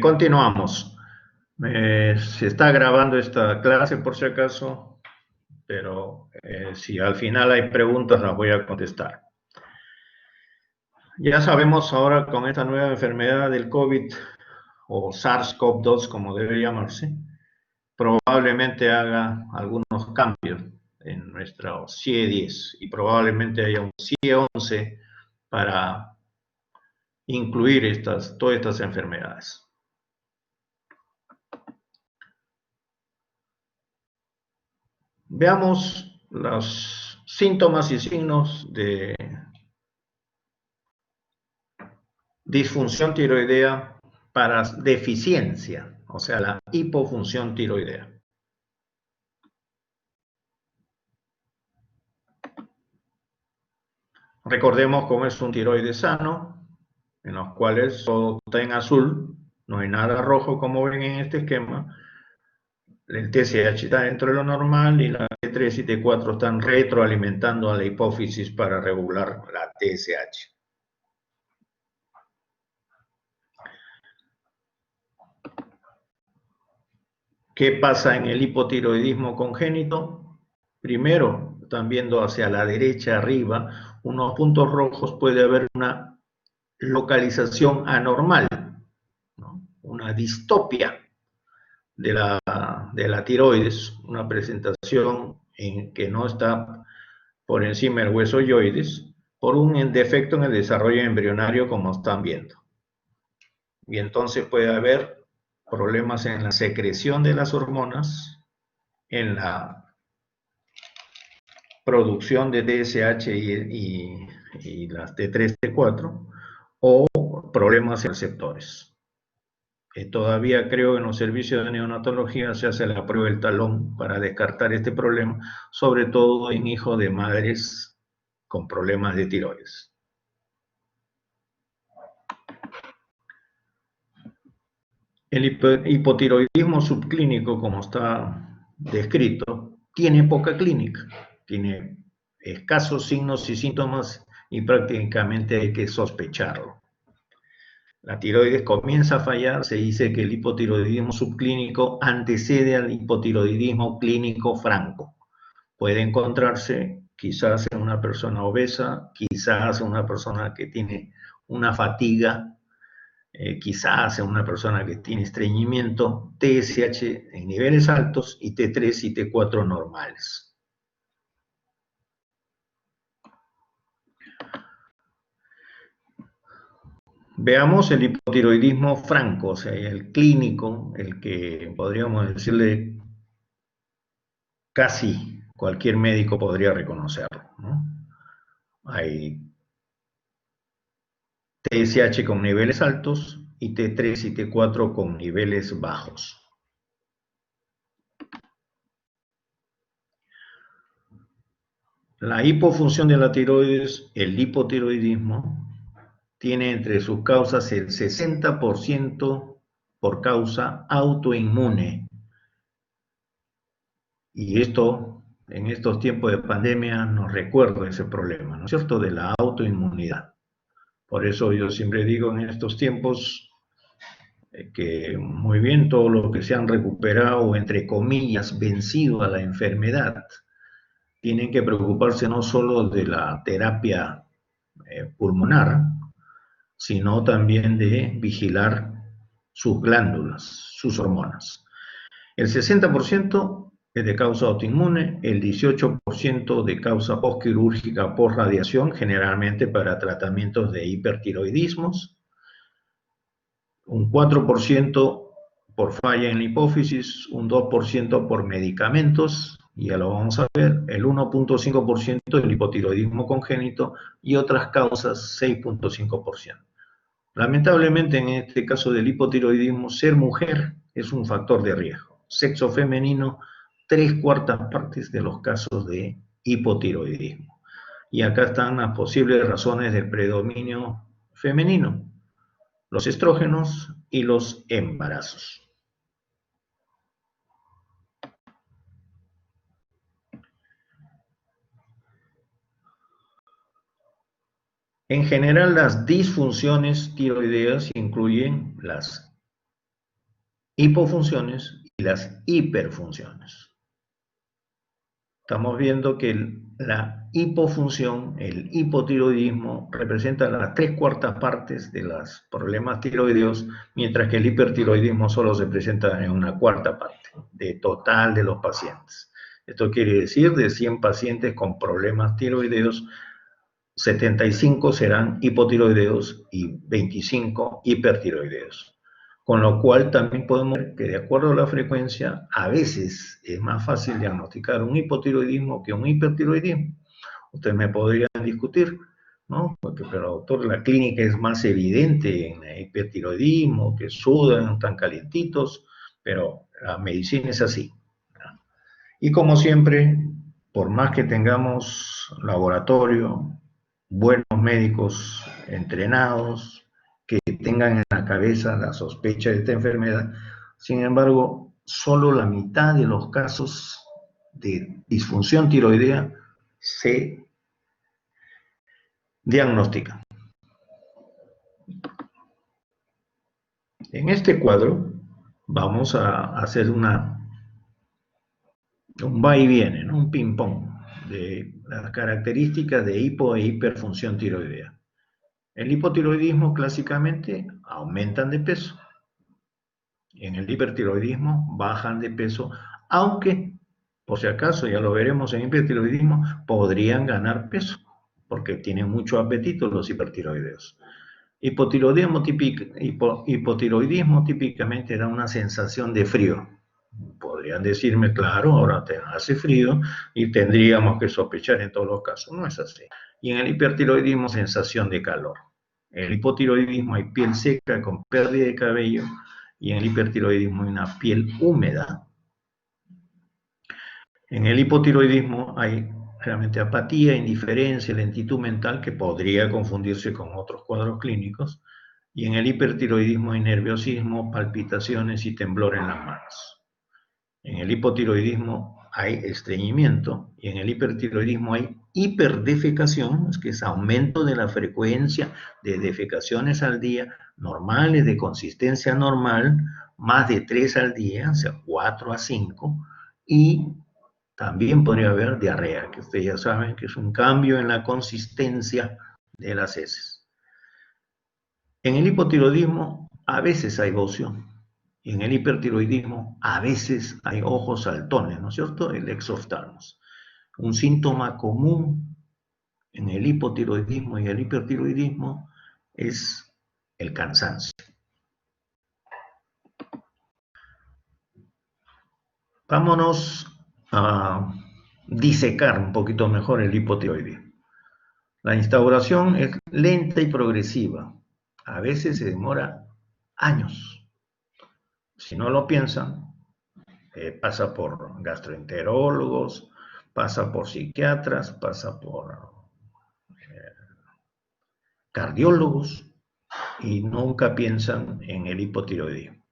Continuamos. Se está grabando esta clase por si acaso, pero si al final hay preguntas las voy a contestar. Ya sabemos ahora con esta nueva enfermedad del COVID o SARS-CoV-2 como debe llamarse, probablemente haga algunos cambios en nuestro CIE-10 y probablemente haya un CIE-11 para incluir todas estas enfermedades. Veamos los síntomas y signos de disfunción tiroidea para deficiencia, o sea, la hipofunción tiroidea. Recordemos cómo es un tiroides sano, en los cuales todo está en azul, no hay nada rojo como ven en este esquema. El TSH está dentro de lo normal y la T3 y T4 están retroalimentando a la hipófisis para regular la TSH. ¿Qué pasa en el hipotiroidismo congénito? Primero, están viendo hacia la derecha arriba, unos puntos rojos, puede haber una localización anormal, ¿no? Una distopia de la tiroides, una presentación en que no está por encima del hueso yoides, por un defecto en el desarrollo embrionario como están viendo. Y entonces puede haber problemas en la secreción de las hormonas, en la producción de TSH y las T3, T4, o problemas en receptores. Todavía creo que en los servicios de neonatología se hace la prueba del talón para descartar este problema, sobre todo en hijos de madres con problemas de tiroides. El hipotiroidismo subclínico, como está descrito, tiene poca clínica, tiene escasos signos y síntomas y prácticamente hay que sospecharlo. La tiroides comienza a fallar, se dice que el hipotiroidismo subclínico antecede al hipotiroidismo clínico franco. Puede encontrarse quizás en una persona obesa, quizás en una persona que tiene una fatiga, quizás en una persona que tiene estreñimiento, TSH en niveles altos y T3 y T4 normales. Veamos el hipotiroidismo franco, o sea, el clínico, el que podríamos decirle casi cualquier médico podría reconocerlo, ¿no? Hay TSH con niveles altos y T3 y T4 con niveles bajos. La hipofunción de la tiroides, el hipotiroidismo, tiene entre sus causas el 60% por causa autoinmune. Y esto, en estos tiempos de pandemia, nos recuerda ese problema, ¿no es cierto?, de la autoinmunidad. Por eso yo siempre digo en estos tiempos que muy bien todos los que se han recuperado, entre comillas, vencido a la enfermedad, tienen que preocuparse no solo de la terapia pulmonar, sino también de vigilar sus glándulas, sus hormonas. El 60% es de causa autoinmune, el 18% de causa postquirúrgica por radiación, generalmente para tratamientos de hipertiroidismos, un 4% por falla en la hipófisis, un 2% por medicamentos, y ya lo vamos a ver, el 1.5% del hipotiroidismo congénito y otras causas 6.5%. Lamentablemente en este caso del hipotiroidismo, ser mujer es un factor de riesgo. Sexo femenino, 3/4 partes de los casos de hipotiroidismo. Y acá están las posibles razones del predominio femenino: los estrógenos y los embarazos. En general, las disfunciones tiroideas incluyen las hipofunciones y las hiperfunciones. Estamos viendo que la hipofunción, el hipotiroidismo, representa las 3/4 partes de los problemas tiroideos, mientras que el hipertiroidismo solo se presenta en una 1/4 parte de total de los pacientes. Esto quiere decir, de 100 pacientes con problemas tiroideos, 75 serán hipotiroideos y 25 hipertiroideos. Con lo cual también podemos ver que de acuerdo a la frecuencia, a veces es más fácil diagnosticar un hipotiroidismo que un hipertiroidismo. Ustedes me podrían discutir, ¿no? Porque, pero doctor, la clínica es más evidente en el hipertiroidismo, que sudan, están calientitos, pero la medicina es así. Y como siempre, por más que tengamos laboratorio, buenos médicos entrenados, que tengan en la cabeza la sospecha de esta enfermedad, sin embargo, solo la mitad de los casos de disfunción tiroidea se diagnostican. En este cuadro vamos a hacer un va y viene, ¿no? Un ping-pong de las características de hipo e hiperfunción tiroidea. El hipotiroidismo clásicamente aumentan de peso. En el hipertiroidismo bajan de peso, aunque, por si acaso, ya lo veremos en hipertiroidismo, podrían ganar peso, porque tienen mucho apetito los hipertiroideos. Hipotiroidismo típicamente da una sensación de frío. Podrían decirme, claro, ahora te hace frío y tendríamos que sospechar en todos los casos. No es así. Y en el hipertiroidismo, sensación de calor. En el hipotiroidismo hay piel seca con pérdida de cabello y en el hipertiroidismo hay una piel húmeda. En el hipotiroidismo hay realmente apatía, indiferencia, lentitud mental que podría confundirse con otros cuadros clínicos. Y en el hipertiroidismo hay nerviosismo, palpitaciones y temblor en las manos. En el hipotiroidismo hay estreñimiento y en el hipertiroidismo hay hiperdefecación, que es aumento de la frecuencia de defecaciones al día, normales de consistencia normal, más de 3 al día, o sea, 4 a 5, y también podría haber diarrea, que ustedes ya saben que es un cambio en la consistencia de las heces. En el hipotiroidismo a veces hay bocio. Y en el hipertiroidismo a veces hay ojos saltones, ¿no es cierto? El exoftalmos. Un síntoma común en el hipotiroidismo y el hipertiroidismo es el cansancio. Vámonos a disecar un poquito mejor el hipotiroidismo. La instauración es lenta y progresiva. A veces se demora años. Si no lo piensan, pasa por gastroenterólogos, pasa por psiquiatras, pasa por cardiólogos y nunca piensan en el hipotiroidismo.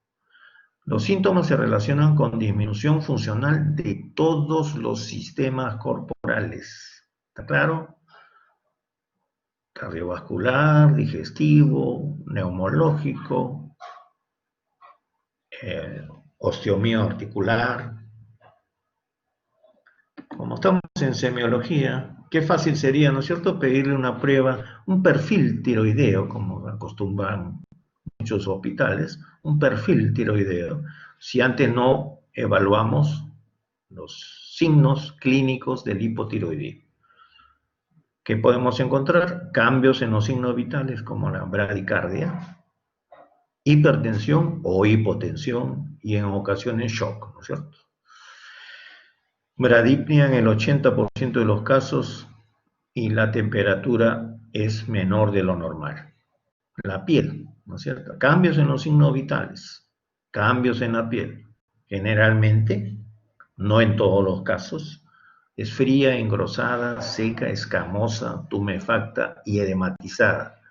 Los síntomas se relacionan con disminución funcional de todos los sistemas corporales. ¿Está claro? Cardiovascular, digestivo, neumológico, osteomía articular. Como estamos en semiología, qué fácil sería, ¿no es cierto?, pedirle una prueba, un perfil tiroideo, como acostumbran muchos hospitales, un perfil tiroideo, si antes no evaluamos los signos clínicos del hipotiroidismo. ¿Qué podemos encontrar? Cambios en los signos vitales como la bradicardia, hipertensión o hipotensión y en ocasiones shock, ¿no es cierto? Bradipnia en el 80% de los casos y la temperatura es menor de lo normal. La piel, ¿no es cierto? Cambios en los signos vitales, cambios en la piel. Generalmente, no en todos los casos, es fría, engrosada, seca, escamosa, tumefacta y edematizada,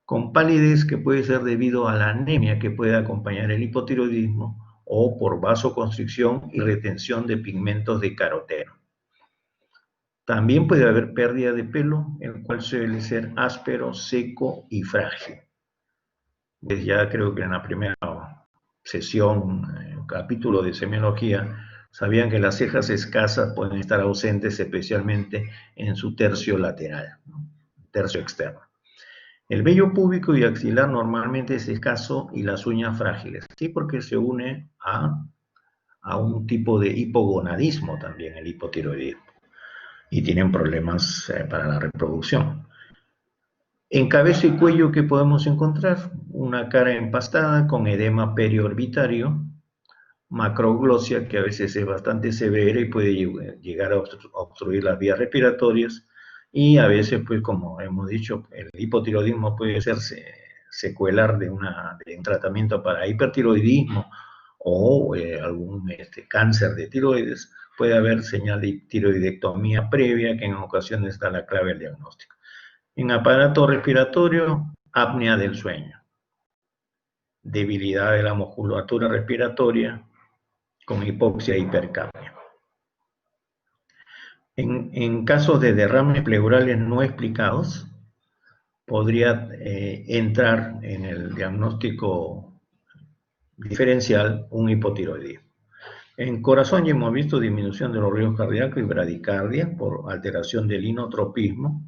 con palidez que puede ser debido a la anemia que puede acompañar el hipotiroidismo o por vasoconstricción y retención de pigmentos de caroteno. También puede haber pérdida de pelo, el cual suele ser áspero, seco y frágil. Pues ya creo que en la primera sesión, capítulo de semiología, sabían que las cejas escasas pueden estar ausentes especialmente en su tercio lateral, ¿no? Tercio externo. El vello púbico y axilar normalmente es escaso y las uñas frágiles, sí, porque se une a un tipo de hipogonadismo también, el hipotiroidismo, y tienen problemas para la reproducción. En cabeza y cuello, ¿qué podemos encontrar? Una cara empastada con edema periorbitario, macroglosia, que a veces es bastante severa y puede llegar a obstruir las vías respiratorias, y a veces, pues como hemos dicho, el hipotiroidismo puede ser secuelar de un tratamiento para hipertiroidismo o algún cáncer de tiroides. Puede haber señal de tiroidectomía previa, que en ocasiones está la clave del diagnóstico. En aparato respiratorio, apnea del sueño, debilidad de la musculatura respiratoria con hipoxia e hipercapnia. En casos de derrames pleurales no explicados, podría entrar en el diagnóstico diferencial un hipotiroidismo. En corazón ya hemos visto disminución de los ritmos cardíacos y bradicardia por alteración del inotropismo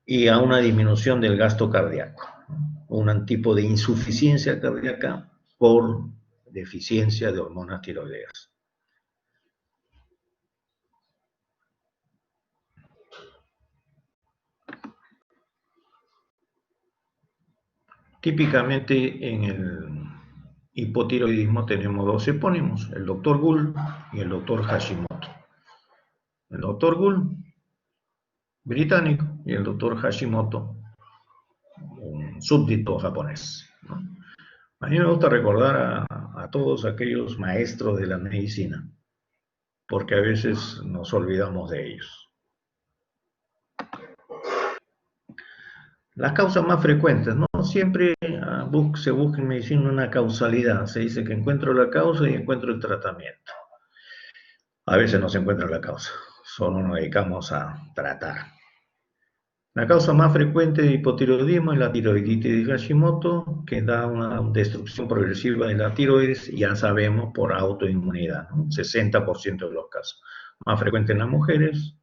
y a una disminución del gasto cardíaco, un tipo de insuficiencia cardíaca por deficiencia de hormonas tiroideas. Típicamente en el hipotiroidismo tenemos dos epónimos, el doctor Gould y el doctor Hashimoto. El doctor Gould, británico, y el doctor Hashimoto, un súbdito japonés, ¿no? A mí me gusta recordar a todos aquellos maestros de la medicina, porque a veces nos olvidamos de ellos. Las causas más frecuentes, ¿no? Siempre se busca en medicina una causalidad. Se dice que encuentro la causa y encuentro el tratamiento. A veces no se encuentra la causa, solo nos dedicamos a tratar. La causa más frecuente de hipotiroidismo es la tiroiditis de Hashimoto, que da una destrucción progresiva de la tiroides, ya sabemos, por autoinmunidad, ¿no? 60% de los casos. Más frecuente en las mujeres,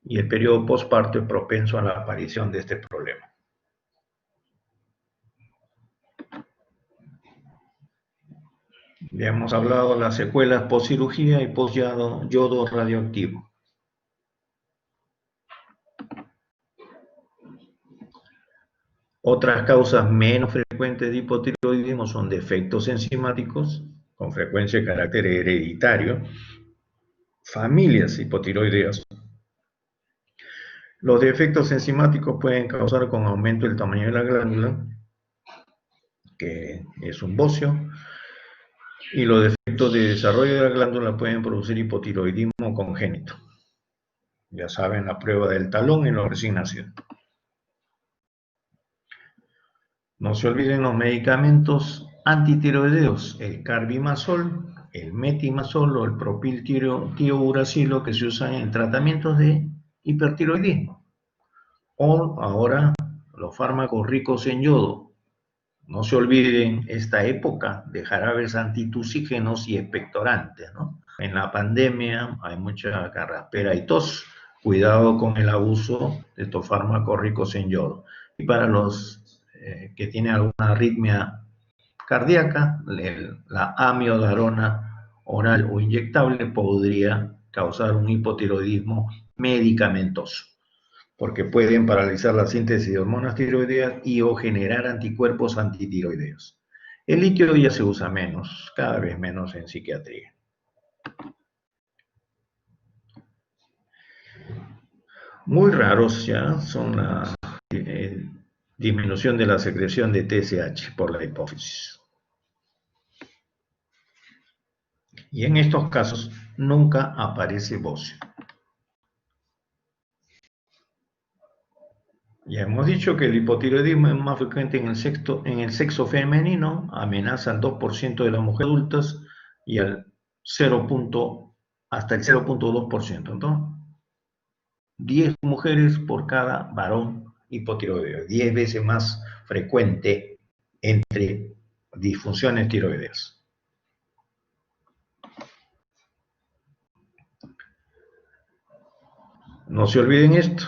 y el periodo postparto es propenso a la aparición de este problema. Ya hemos hablado de las secuelas postcirugía y post-yodo radioactivo. Otras causas menos frecuentes de hipotiroidismo son defectos enzimáticos, con frecuencia de carácter hereditario, familias hipotiroideas. Los defectos enzimáticos pueden causar con aumento del tamaño de la glándula, que es un bocio, y los defectos de desarrollo de la glándula pueden producir hipotiroidismo congénito. Ya saben, la prueba del talón en los recién nacidos. No se olviden los medicamentos antitiroideos, el carbimazol, el metimazol o el propiltiouracilo, que se usan en tratamientos de hipertiroidismo. O ahora los fármacos ricos en yodo. No se olviden esta época de jarabes antitusígenos y expectorantes, ¿no? En la pandemia hay mucha carraspera y tos. Cuidado con el abuso de estos fármacos ricos en yodo. Y para los que tienen alguna arritmia cardíaca, la amiodarona oral o inyectable podría causar un hipotiroidismo medicamentoso, porque pueden paralizar la síntesis de hormonas tiroideas y o generar anticuerpos antitiroideos. El litio ya se usa menos, cada vez menos en psiquiatría. Muy raros ya son la disminución de la secreción de TSH por la hipófisis. Y en estos casos nunca aparece bocio. Ya hemos dicho que el hipotiroidismo es más frecuente en el sexo femenino, amenaza al 2% de las mujeres adultas y hasta el 0.2%. Entonces, 10 mujeres por cada varón hipotiroideo, 10 veces más frecuente entre disfunciones tiroideas. No se olviden esto,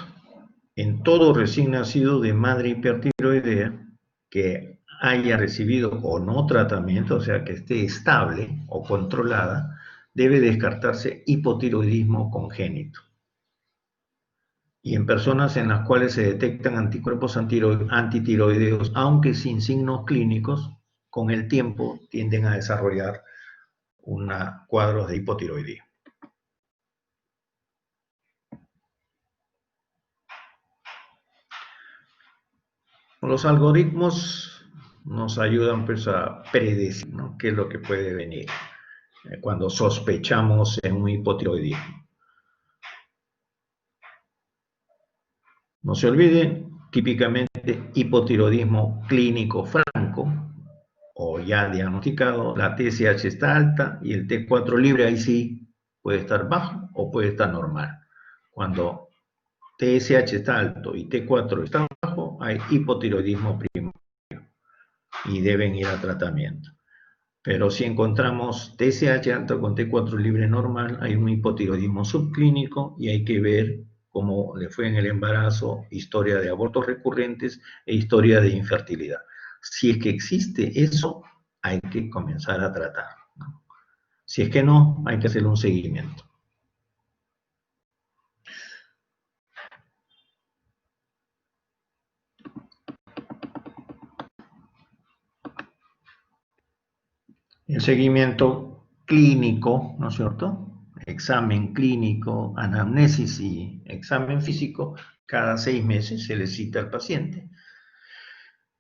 en todo recién nacido de madre hipertiroidea que haya recibido o no tratamiento, o sea que esté estable o controlada, debe descartarse hipotiroidismo congénito. Y en personas en las cuales se detectan anticuerpos antitiroideos, aunque sin signos clínicos, con el tiempo tienden a desarrollar cuadros de hipotiroidismo. Los algoritmos nos ayudan pues, a predecir, ¿no?, qué es lo que puede venir cuando sospechamos en un hipotiroidismo. No se olvide, típicamente hipotiroidismo clínico franco o ya diagnosticado, la TSH está alta y el T4 libre ahí sí puede estar bajo o puede estar normal. Cuando TSH está alto y T4 está bajo, hay hipotiroidismo primario y deben ir a tratamiento. Pero si encontramos TSH alto con T4 libre normal, hay un hipotiroidismo subclínico y hay que ver cómo le fue en el embarazo, historia de abortos recurrentes e historia de infertilidad. Si es que existe eso, hay que comenzar a tratar, ¿no? Si es que no, hay que hacer un seguimiento. El seguimiento clínico, ¿no es cierto? Examen clínico, anamnesis y examen físico, cada 6 meses se le cita al paciente.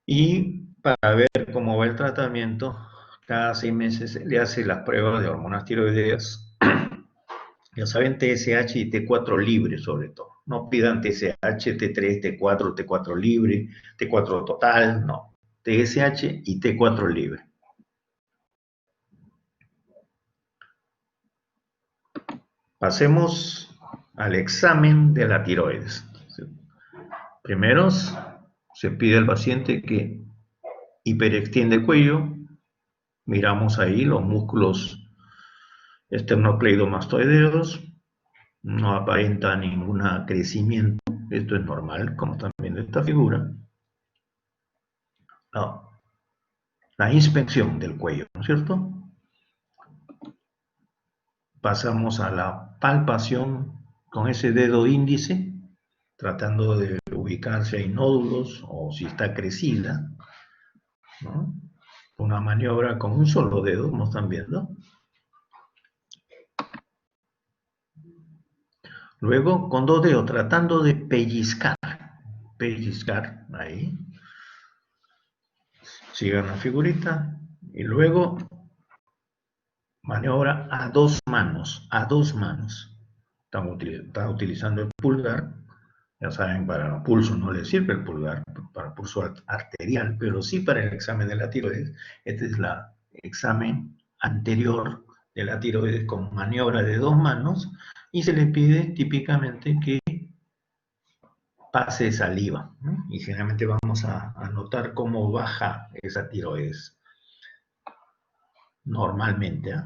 Y para ver cómo va el tratamiento, cada 6 meses se le hace las pruebas de hormonas tiroideas. Ya saben, TSH y T4 libre sobre todo. No pidan TSH, T3, T4, T4 libre, T4 total, no. TSH y T4 libre. Pasemos al examen de la tiroides. Primero, se pide al paciente que hiperextiende el cuello. Miramos ahí los músculos esternocleidomastoideos. No aparenta ningún crecimiento. Esto es normal, como están viendo esta figura. No. La inspección del cuello, ¿no es cierto? Pasamos a la palpación con ese dedo índice, tratando de ubicar si hay nódulos o si está crecida, ¿no? Una maniobra con un solo dedo, como están viendo. Luego, con 2 dedos, tratando de pellizcar, ahí. Sigan la figurita. Y luego, maniobra a 2 manos, Está utilizando el pulgar. Ya saben, para el pulso no le sirve el pulgar, para el pulso arterial, pero sí para el examen de la tiroides. Este es el examen anterior de la tiroides con maniobra de 2 manos y se le pide típicamente que pase saliva, ¿no? Y generalmente vamos a notar cómo baja esa tiroides normalmente, ¿eh?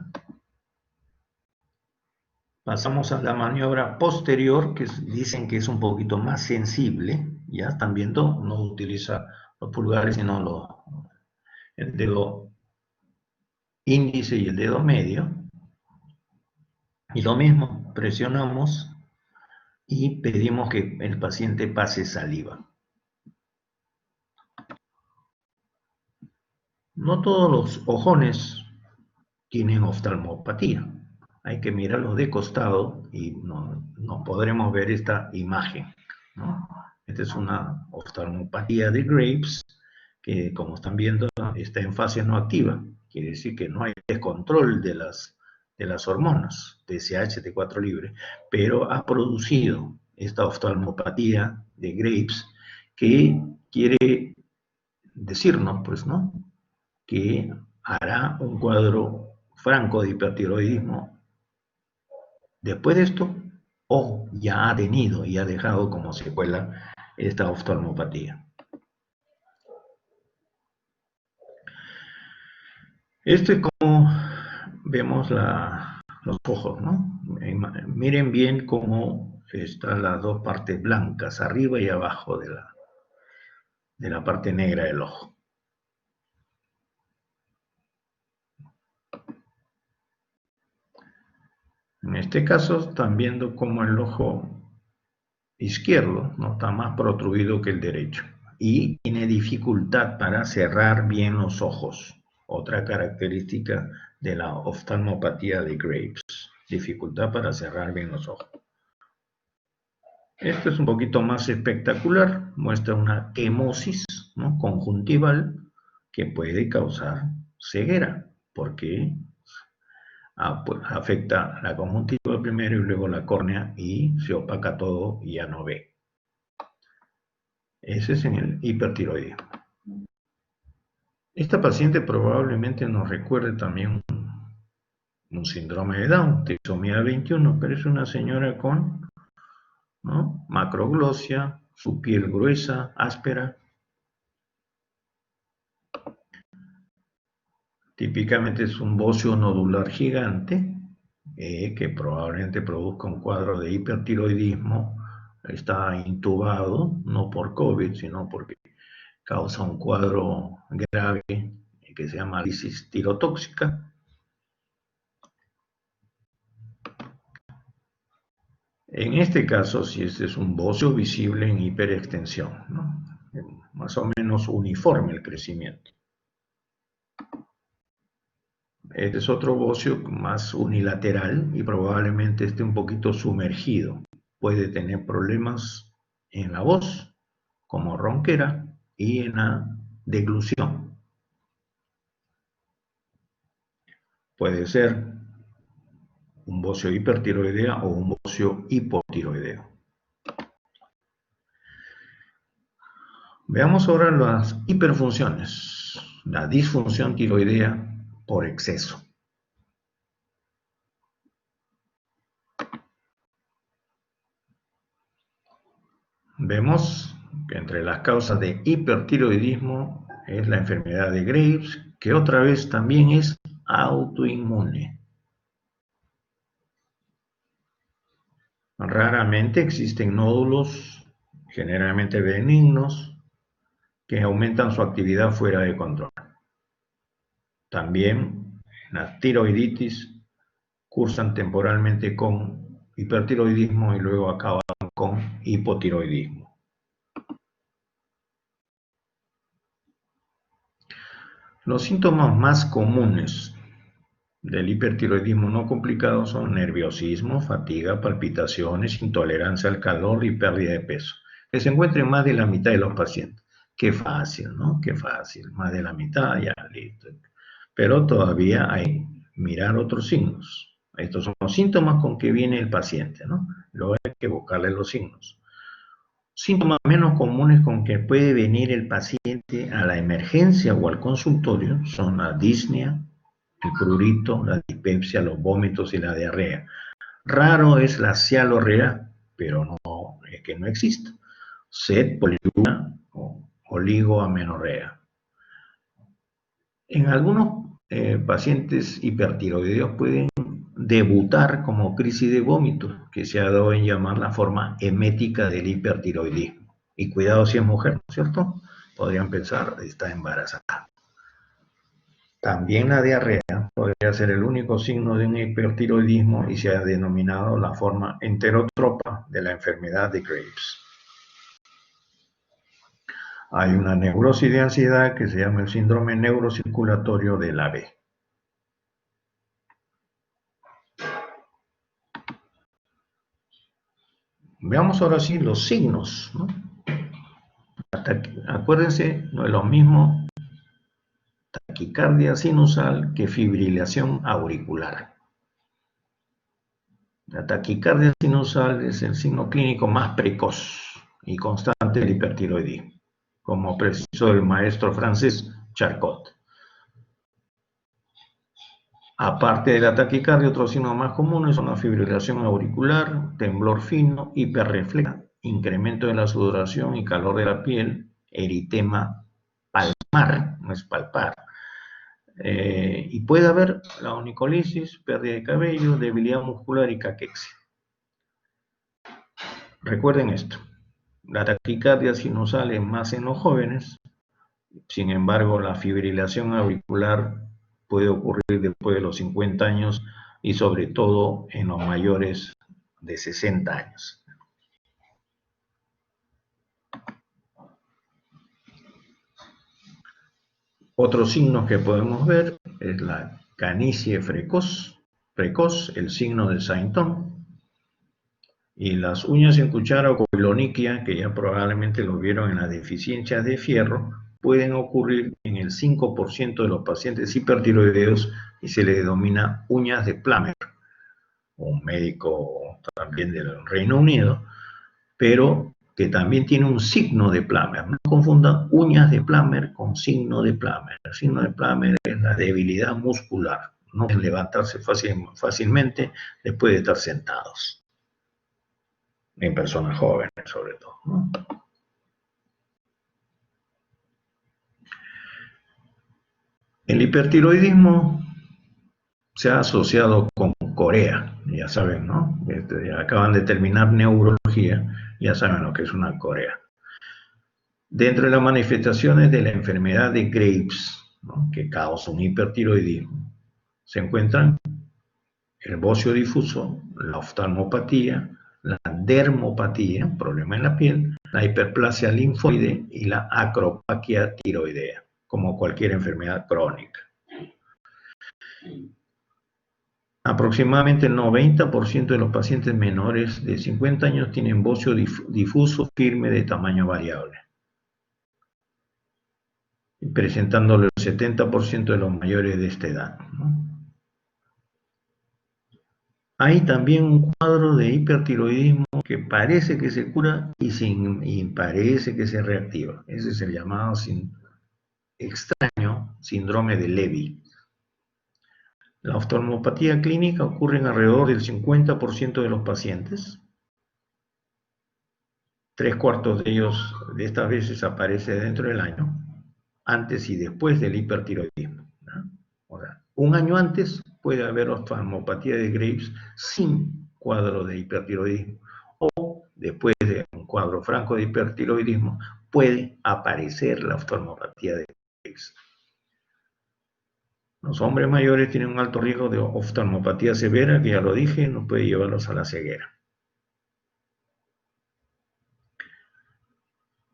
Pasamos a la maniobra posterior, que dicen que es un poquito más sensible. Ya están viendo, no utiliza los pulgares, sino el dedo índice y el dedo medio. Y lo mismo, presionamos y pedimos que el paciente pase saliva. No todos los ojones tienen oftalmopatía. Hay que mirarlos de costado y no podremos ver esta imagen, ¿no? Esta es una oftalmopatía de Graves, que como están viendo está en fase no activa. Quiere decir que no hay descontrol de las hormonas, TSH, T4 libre, pero ha producido esta oftalmopatía de Graves que quiere decirnos, pues, ¿no?, que hará un cuadro franco de hipertiroidismo después de esto, o ya ha tenido y ha dejado como secuela esta oftalmopatía. Esto es como vemos los ojos, ¿no? Miren bien cómo están las dos partes blancas, arriba y abajo de la parte negra del ojo. En este caso están viendo cómo el ojo izquierdo no está más protruido que el derecho y tiene dificultad para cerrar bien los ojos. Otra característica de la oftalmopatía de Graves, dificultad para cerrar bien los ojos. Esto es un poquito más espectacular, muestra una quemosis, ¿no?, conjuntival que puede causar ceguera, porque pues, afecta la conjuntiva primero y luego la córnea y se opaca todo y ya no ve. Ese es en el hipertiroidismo. Esta paciente probablemente nos recuerde también un síndrome de Down, trisomía 21, pero es una señora con, ¿no?, macroglosia, su piel gruesa, áspera. Típicamente es un bocio nodular gigante que probablemente produzca un cuadro de hipertiroidismo. Está intubado, no por COVID, sino porque causa un cuadro grave que se llama lisis tirotóxica. En este caso, si este es un bocio visible en hiperextensión, ¿no?, más o menos uniforme el crecimiento. Este es otro bocio más unilateral y probablemente esté un poquito sumergido. Puede tener problemas en la voz, como ronquera, y en la deglución. Puede ser un bocio hipertiroidea o un bocio hipotiroideo. Veamos ahora las hiperfunciones, la disfunción tiroidea por exceso. Vemos que entre las causas de hipertiroidismo es la enfermedad de Graves, que otra vez también es autoinmune. Raramente existen nódulos, generalmente benignos, que aumentan su actividad fuera de control. También las tiroiditis cursan temporalmente con hipertiroidismo y luego acaban con hipotiroidismo. Los síntomas más comunes del hipertiroidismo no complicado son nerviosismo, fatiga, palpitaciones, intolerancia al calor y pérdida de peso, que se encuentra en más de la mitad de los pacientes. Qué fácil, ¿no? Qué fácil, más de la mitad, ya listo. Pero todavía hay que mirar otros signos. Estos son los síntomas con que viene el paciente, ¿no? Luego hay que buscarle los signos. Síntomas menos comunes con que puede venir el paciente a la emergencia o al consultorio son la disnea, el prurito, la dispepsia, los vómitos y la diarrea. Raro es la cialorrea, pero no es que no exista. Sed, poliuria o oligoamenorrea. En algunos pacientes hipertiroideos pueden debutar como crisis de vómito, que se ha dado en llamar la forma emética del hipertiroidismo. Y cuidado si es mujer, ¿no es cierto? Podrían pensar, está embarazada. También la diarrea podría ser el único signo de un hipertiroidismo y se ha denominado la forma enterotropa de la enfermedad de Graves. Hay una neurosis de ansiedad que se llama el síndrome neurocirculatorio de la B. Veamos ahora sí los signos, ¿no? Acuérdense, no es lo mismo taquicardia sinusal que fibrilación auricular. La taquicardia sinusal es el signo clínico más precoz y constante del hipertiroidismo, como precisó el maestro francés Charcot. Aparte de la taquicardia, otros signos más comunes son la fibrilación auricular, temblor fino, hiperrefleja, incremento de la sudoración y calor de la piel, eritema palmar, no es palpar, Y puede haber la onicolisis, pérdida de cabello, debilidad muscular y caquexia. Recuerden esto, la taquicardia sinusal es más en los jóvenes, sin embargo la fibrilación auricular puede ocurrir después de los 50 años y sobre todo en los mayores de 60 años. Otros signos que podemos ver es la canicie precoz, el signo de Sainton, y las uñas en cuchara o coilonychia, que ya probablemente lo vieron en las deficiencias de fierro, pueden ocurrir en el 5% de los pacientes hipertiroideos y se les denomina uñas de Plummer. Un médico también del Reino Unido, pero que también tiene un signo de Plummer. No confundan uñas de Plummer con signo de Plummer. El signo de Plummer es la debilidad muscular, no pueden levantarse fácilmente después de estar sentados. En personas jóvenes, sobre todo, ¿no? El hipertiroidismo se ha asociado con Corea, ya saben, ¿no? Acaban de terminar neurología, ya saben lo que es una Corea. Dentro de las manifestaciones de la enfermedad de Graves, ¿no?, que causa un hipertiroidismo, se encuentran el bocio difuso, la oftalmopatía, la dermopatía, problema en la piel, la hiperplasia linfoide y la acropaquia tiroidea, como cualquier enfermedad crónica. Aproximadamente el 90% de los pacientes menores de 50 años tienen bocio difuso firme de tamaño variable, presentándolo el 70% de los mayores de esta edad, ¿no? Hay también un cuadro de hipertiroidismo que parece que se cura y parece que se reactiva. Ese es el llamado extraño síndrome de Levy. La oftalmopatía clínica ocurre en alrededor del 50% de los pacientes. 3/4 de ellos de estas veces aparece dentro del año, antes y después del hipertiroidismo, ¿no? O sea, un año antes puede haber oftalmopatía de Graves sin cuadro de hipertiroidismo, o después de un cuadro franco de hipertiroidismo puede aparecer la oftalmopatía de Graves. Los hombres mayores tienen un alto riesgo de oftalmopatía severa, que ya lo dije, no puede llevarlos a la ceguera.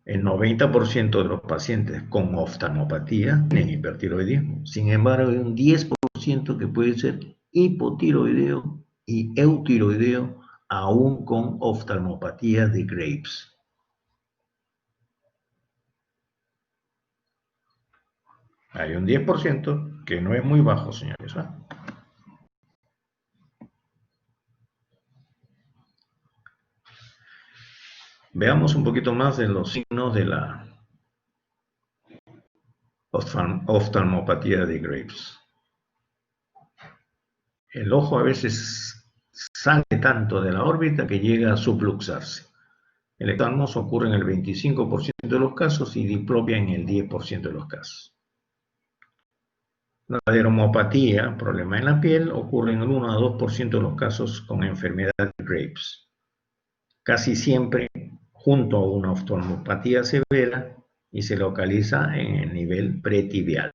El 90% de los pacientes con oftalmopatía tienen hipertiroidismo. Sin embargo, hay un 10% que puede ser hipotiroideo y eutiroideo aún con oftalmopatía de Graves. Hay un 10% que no es muy bajo, señores, ¿eh? Veamos un poquito más de los signos de la oftalmopatía de Graves. El ojo a veces sale tanto de la órbita que llega a subluxarse. El ectanos ocurre en el 25% de los casos y diplopia en el 10% de los casos. La dermopatía, problema en la piel, ocurre en el 1 a 2% de los casos con enfermedad de Graves. Casi siempre junto a una oftalmopatía severa y se localiza en el nivel pretibial.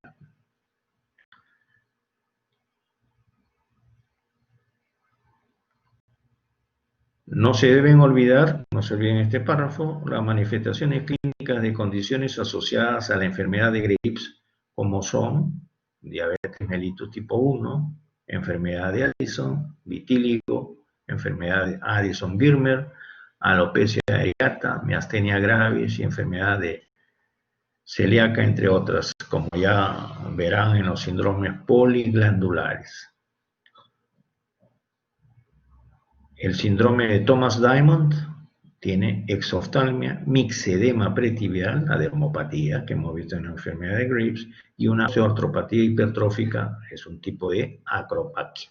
No se deben olvidar, no se olviden este párrafo, las manifestaciones clínicas de condiciones asociadas a la enfermedad de Graves, como son diabetes mellitus tipo 1, enfermedad de Addison, vitíligo, enfermedad de Addison-Birmer, alopecia areata, miastenia gravis y enfermedad de celíaca, entre otras, como ya verán en los síndromes poliglandulares. El síndrome de Thomas-Diamond tiene exoftalmia, mixedema pretibial, la dermopatía que hemos visto en la enfermedad de Graves, y una osteoartropatía hipertrófica, es un tipo de acropaquia.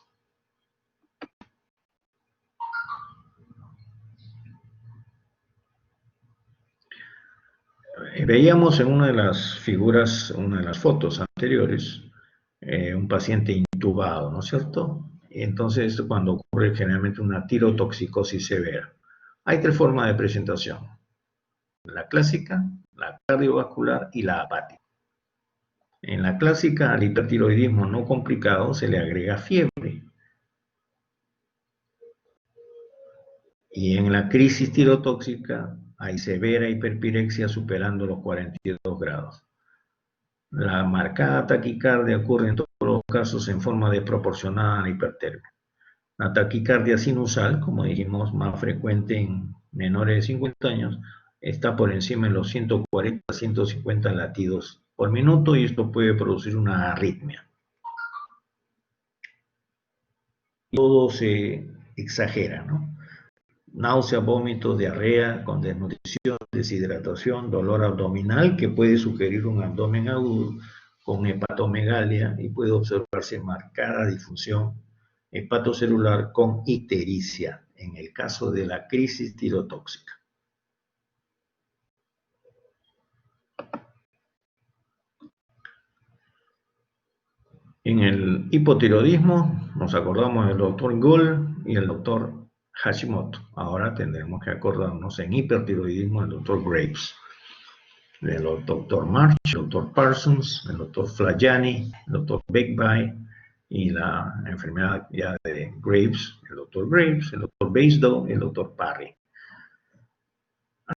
Veíamos en una de las figuras, una de las fotos anteriores, un paciente intubado, ¿no es cierto? Entonces, cuando ocurre generalmente una tirotoxicosis severa. Hay tres formas de presentación: la clásica, la cardiovascular y la apática. En la clásica, al hipertiroidismo no complicado se le agrega fiebre. Y en la crisis tirotóxica hay severa hiperpirexia superando los 42 grados. La marcada taquicardia ocurre en todos los casos en forma desproporcionada a la hipertermia. La taquicardia sinusal, como dijimos, más frecuente en menores de 50 años, está por encima de los 140 a 150 latidos por minuto y esto puede producir una arritmia. Todo se exagera, ¿no? Náusea, vómitos, diarrea, con desnutrición, deshidratación, dolor abdominal que puede sugerir un abdomen agudo con hepatomegalia y puede observarse marcada disfunción hepatocelular con ictericia en el caso de la crisis tirotóxica. En el hipotiroidismo nos acordamos del doctor Gould y el doctor Hashimoto. Ahora tendremos que acordarnos en hipertiroidismo del doctor Graves, del doctor March, el doctor Parsons, el doctor Flajani, el doctor Begbye y la enfermedad ya de Graves, el doctor Basedow y el doctor Parry.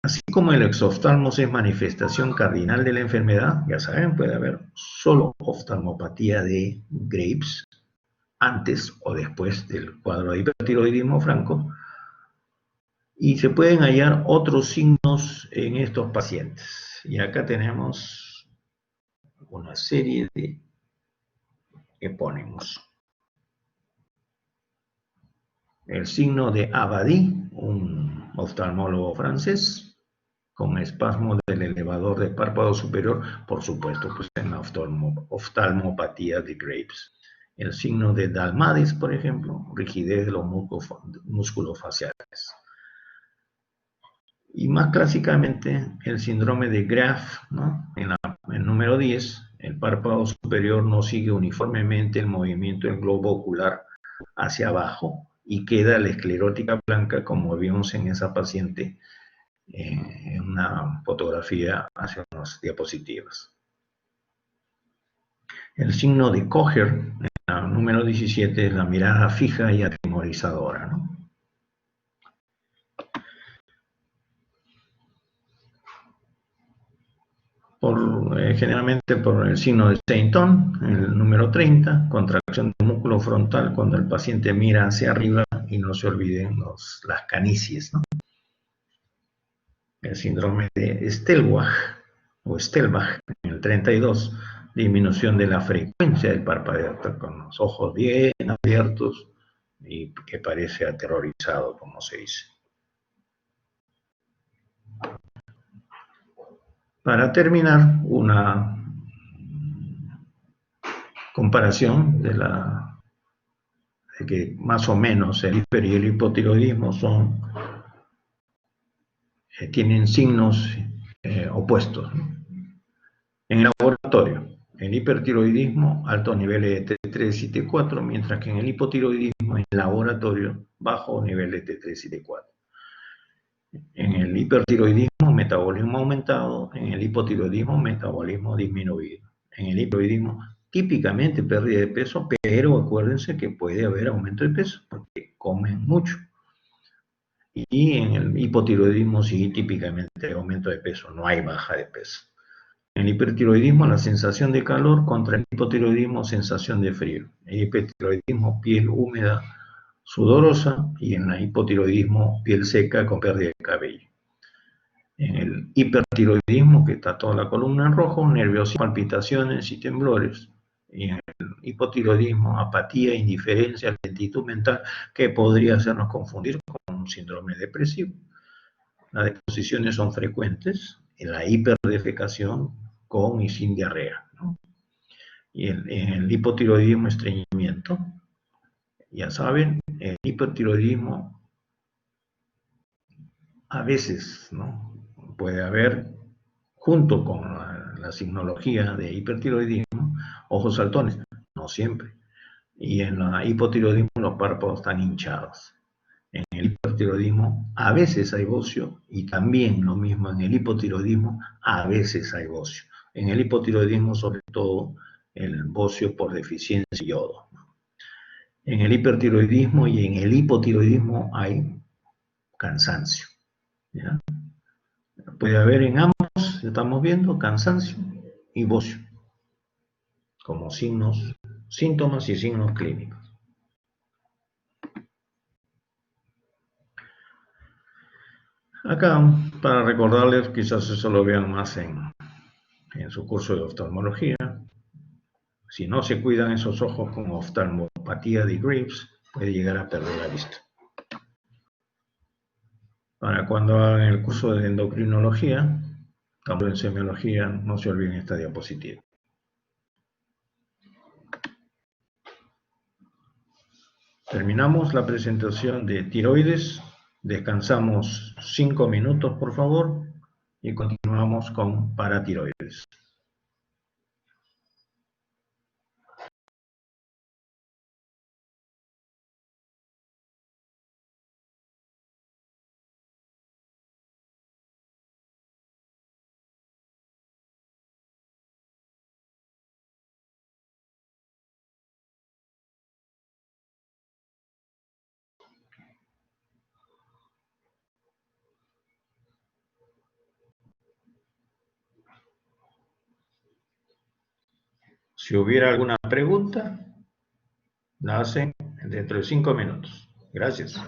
Así como el exoftalmos es manifestación cardinal de la enfermedad, ya saben, puede haber solo oftalmopatía de Graves antes o después del cuadro de hipertiroidismo franco, y se pueden hallar otros signos en estos pacientes. Y acá tenemos una serie de epónimos. El signo de Abadie, un oftalmólogo francés, con espasmo del elevador del párpado superior, por supuesto, pues en la oftalmopatía de Graves. El signo de Dalmadis, por ejemplo, rigidez de los músculos faciales. Y más clásicamente, el síndrome de Graf, ¿no? En el número 10, el párpado superior no sigue uniformemente el movimiento del globo ocular hacia abajo y queda la esclerótica blanca, como vimos en esa paciente en una fotografía hace unas diapositivas. El signo de Kocher, en el número 17, es la mirada fija y atemorizadora, ¿no? Generalmente por el signo de Stanton, el número 30, contracción del músculo frontal cuando el paciente mira hacia arriba y no se olviden las canicies, ¿no? El síndrome de Stellbach o Stellbach en el 32, disminución de la frecuencia del parpadeo con los ojos bien abiertos y que parece aterrorizado, como se dice. Para terminar, una comparación de que más o menos el hiper y el hipotiroidismo tienen signos opuestos, ¿no? En el laboratorio, el hipertiroidismo, altos niveles de T3 y T4, mientras que en el hipotiroidismo, en laboratorio, bajos niveles de T3 y T4. En el hipertiroidismo, metabolismo aumentado; en el hipotiroidismo, metabolismo disminuido. En el hipotiroidismo, típicamente pérdida de peso, pero acuérdense que puede haber aumento de peso porque comen mucho. Y en el hipotiroidismo sí, típicamente hay aumento de peso, no hay baja de peso. En el hipertiroidismo, la sensación de calor; contra el hipotiroidismo, sensación de frío. En el hipertiroidismo, piel húmeda, sudorosa; y en el hipotiroidismo, piel seca con pérdida de cabello. En el hipertiroidismo, que está toda la columna en rojo, nerviosismo, palpitaciones y temblores. Y en el hipotiroidismo, apatía, indiferencia, lentitud mental, que podría hacernos confundir con un síndrome depresivo. Las deposiciones son frecuentes en la hiperdefecación con y sin diarrea, ¿no? Y en el hipotiroidismo, estreñimiento. Ya saben, el hipertiroidismo a veces, ¿no?, puede haber, junto con la signología de hipertiroidismo, ojos saltones. No no siempre. Y en la hipotiroidismo los párpados están hinchados. En el hipertiroidismo a veces hay bocio y también lo mismo en el hipotiroidismo a veces hay bocio. En el hipotiroidismo sobre todo el bocio por deficiencia de yodo. En el hipertiroidismo y en el hipotiroidismo hay cansancio. ¿Ya? Puede haber en ambos, estamos viendo, cansancio y bocio como signos, síntomas y signos clínicos. Acá, para recordarles, quizás eso lo vean más en su curso de oftalmología. Si no se cuidan esos ojos con oftalmopatía de Graves, puede llegar a perder la vista. Para cuando hagan el curso de endocrinología, tanto en semiología, no se olviden esta diapositiva. Terminamos la presentación de tiroides. Descansamos 5 minutos, por favor, y continuamos con paratiroides. Si hubiera alguna pregunta, la hacen dentro de 5 minutos. Gracias.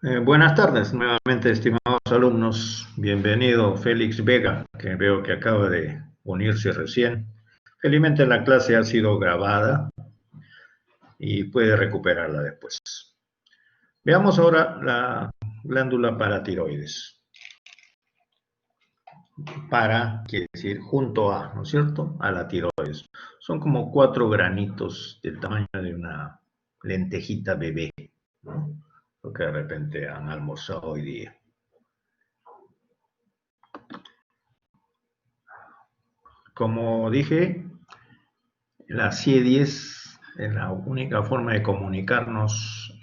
Buenas tardes nuevamente, estimados alumnos. Bienvenido Félix Vega, que veo que acaba de unirse recién. Felizmente la clase ha sido grabada y puede recuperarla después. Veamos ahora la glándula paratiroides. Para quiere decir junto a, ¿no es cierto?, a la tiroides. Son como 4 granitos del tamaño de una lentejita bebé, ¿no? Lo que de repente han almorzado hoy día. Como dije, la CIE-10 es la única forma de comunicarnos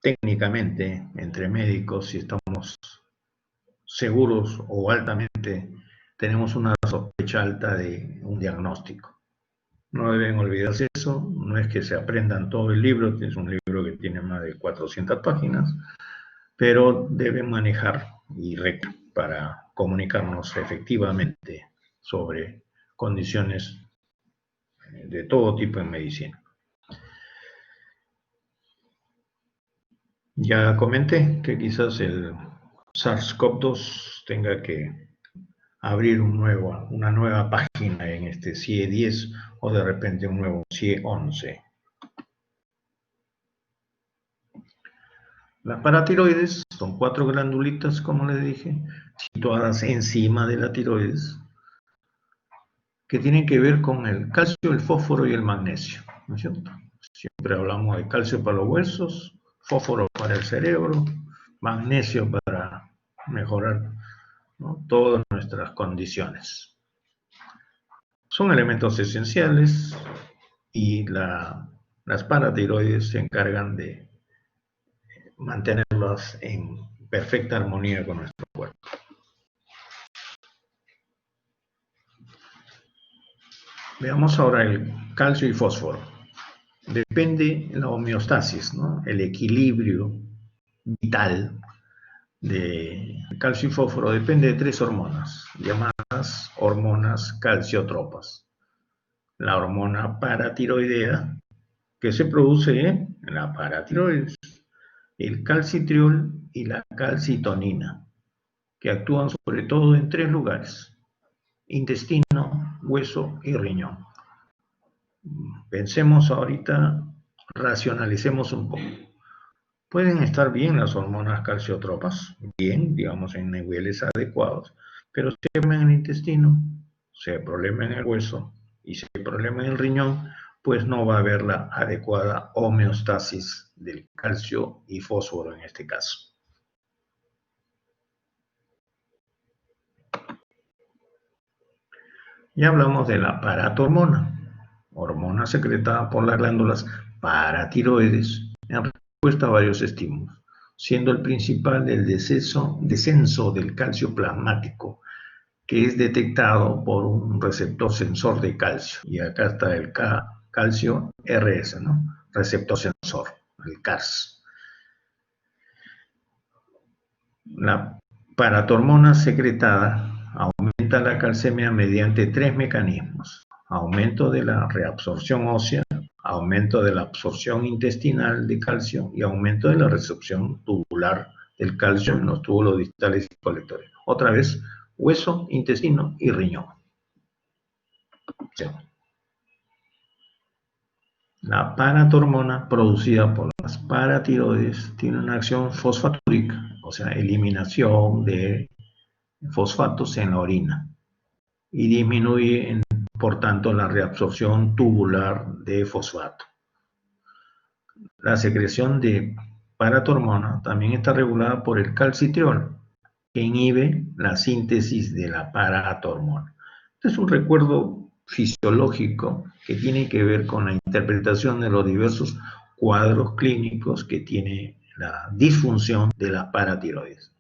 técnicamente entre médicos si estamos seguros o altamente tenemos una sospecha alta de un diagnóstico. No deben olvidarse eso, no es que se aprendan todo el libro, es un libro que tiene más de 400 páginas, pero deben manejar y para comunicarnos efectivamente sobre condiciones de todo tipo en medicina. Ya comenté que quizás el SARS-CoV-2 tenga que abrir una nueva página en este CIE-10 o de repente un nuevo CIE-11. Las paratiroides son 4 glandulitas, como les dije, situadas encima de la tiroides, que tienen que ver con el calcio, el fósforo y el magnesio, ¿no es cierto? Siempre hablamos de calcio para los huesos, fósforo para el cerebro, magnesio para mejorar, ¿no?, todas nuestras condiciones. Son elementos esenciales y las paratiroides se encargan de mantenerlas en perfecta armonía con nuestro cuerpo. Veamos ahora el calcio y fósforo. Depende la homeostasis, ¿no?, el equilibrio vital de calcio y fósforo depende de 3 hormonas, llamadas hormonas calciotropas. La hormona paratiroidea, que se produce en la paratiroides, el calcitriol y la calcitonina, que actúan sobre todo en 3 lugares: intestino, hueso y riñón. Pensemos ahorita, racionalicemos un poco. Pueden estar bien las hormonas calciotropas, bien, digamos, en niveles adecuados, pero si hay problema en el intestino, si hay problema en el hueso y si hay problema en el riñón, pues no va a haber la adecuada homeostasis del calcio y fósforo en este caso. Ya hablamos de la paratormona, hormona secretada por las glándulas paratiroides en respuesta a varios estímulos, siendo el principal el descenso del calcio plasmático, que es detectado por un receptor sensor de calcio. Y acá está el calcio RS, ¿no?, receptor sensor, el CARS. La paratormona secretada aumenta la calcemia mediante 3 mecanismos: aumento de la reabsorción ósea, aumento de la absorción intestinal de calcio y aumento de la resorción tubular del calcio en los túbulos distales y colectores. Otra vez, hueso, intestino y riñón. La paratormona producida por las paratiroides tiene una acción fosfatúrica, o sea, eliminación de fosfatos en la orina, y disminuye, por tanto, la reabsorción tubular de fosfato. La secreción de paratormona también está regulada por el calcitriol, que inhibe la síntesis de la paratormona. Este es un recuerdo fisiológico que tiene que ver con la interpretación de los diversos cuadros clínicos que tiene la disfunción de la paratiroides.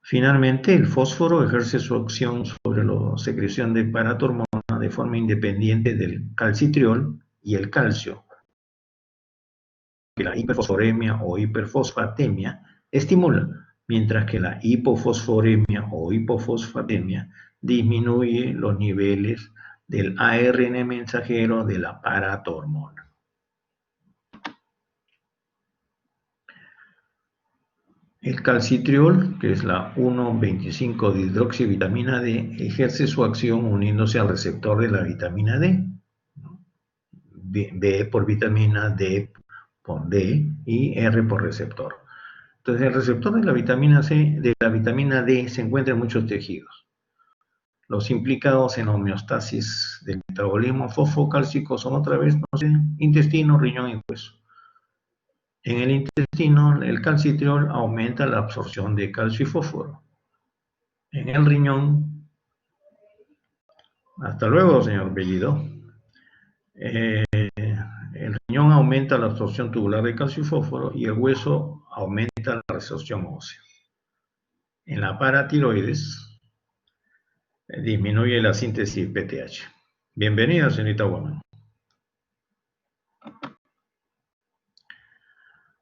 Finalmente, el fósforo ejerce su acción sobre la secreción de paratormona de forma independiente del calcitriol y el calcio, que la hiperfosforemia o hiperfosfatemia estimula, mientras que la hipofosforemia o hipofosfatemia disminuye los niveles del ARN mensajero de la paratormona. El calcitriol, que es la 1,25-dihidroxivitamina D, ejerce su acción uniéndose al receptor de la vitamina D. B por vitamina, D por D y R por receptor. Entonces, el receptor de la vitamina D se encuentra en muchos tejidos. Los implicados en homeostasis del metabolismo fosfocálcico son otra vez, intestino, riñón y hueso. En el intestino, el calcitriol aumenta la absorción de calcio y fósforo. En el riñón, hasta luego, señor Bellido. El riñón aumenta la absorción tubular de calcio y fósforo y el hueso aumenta la resorción ósea. En la paratiroides disminuye la síntesis PTH. Bienvenida, señorita Woman.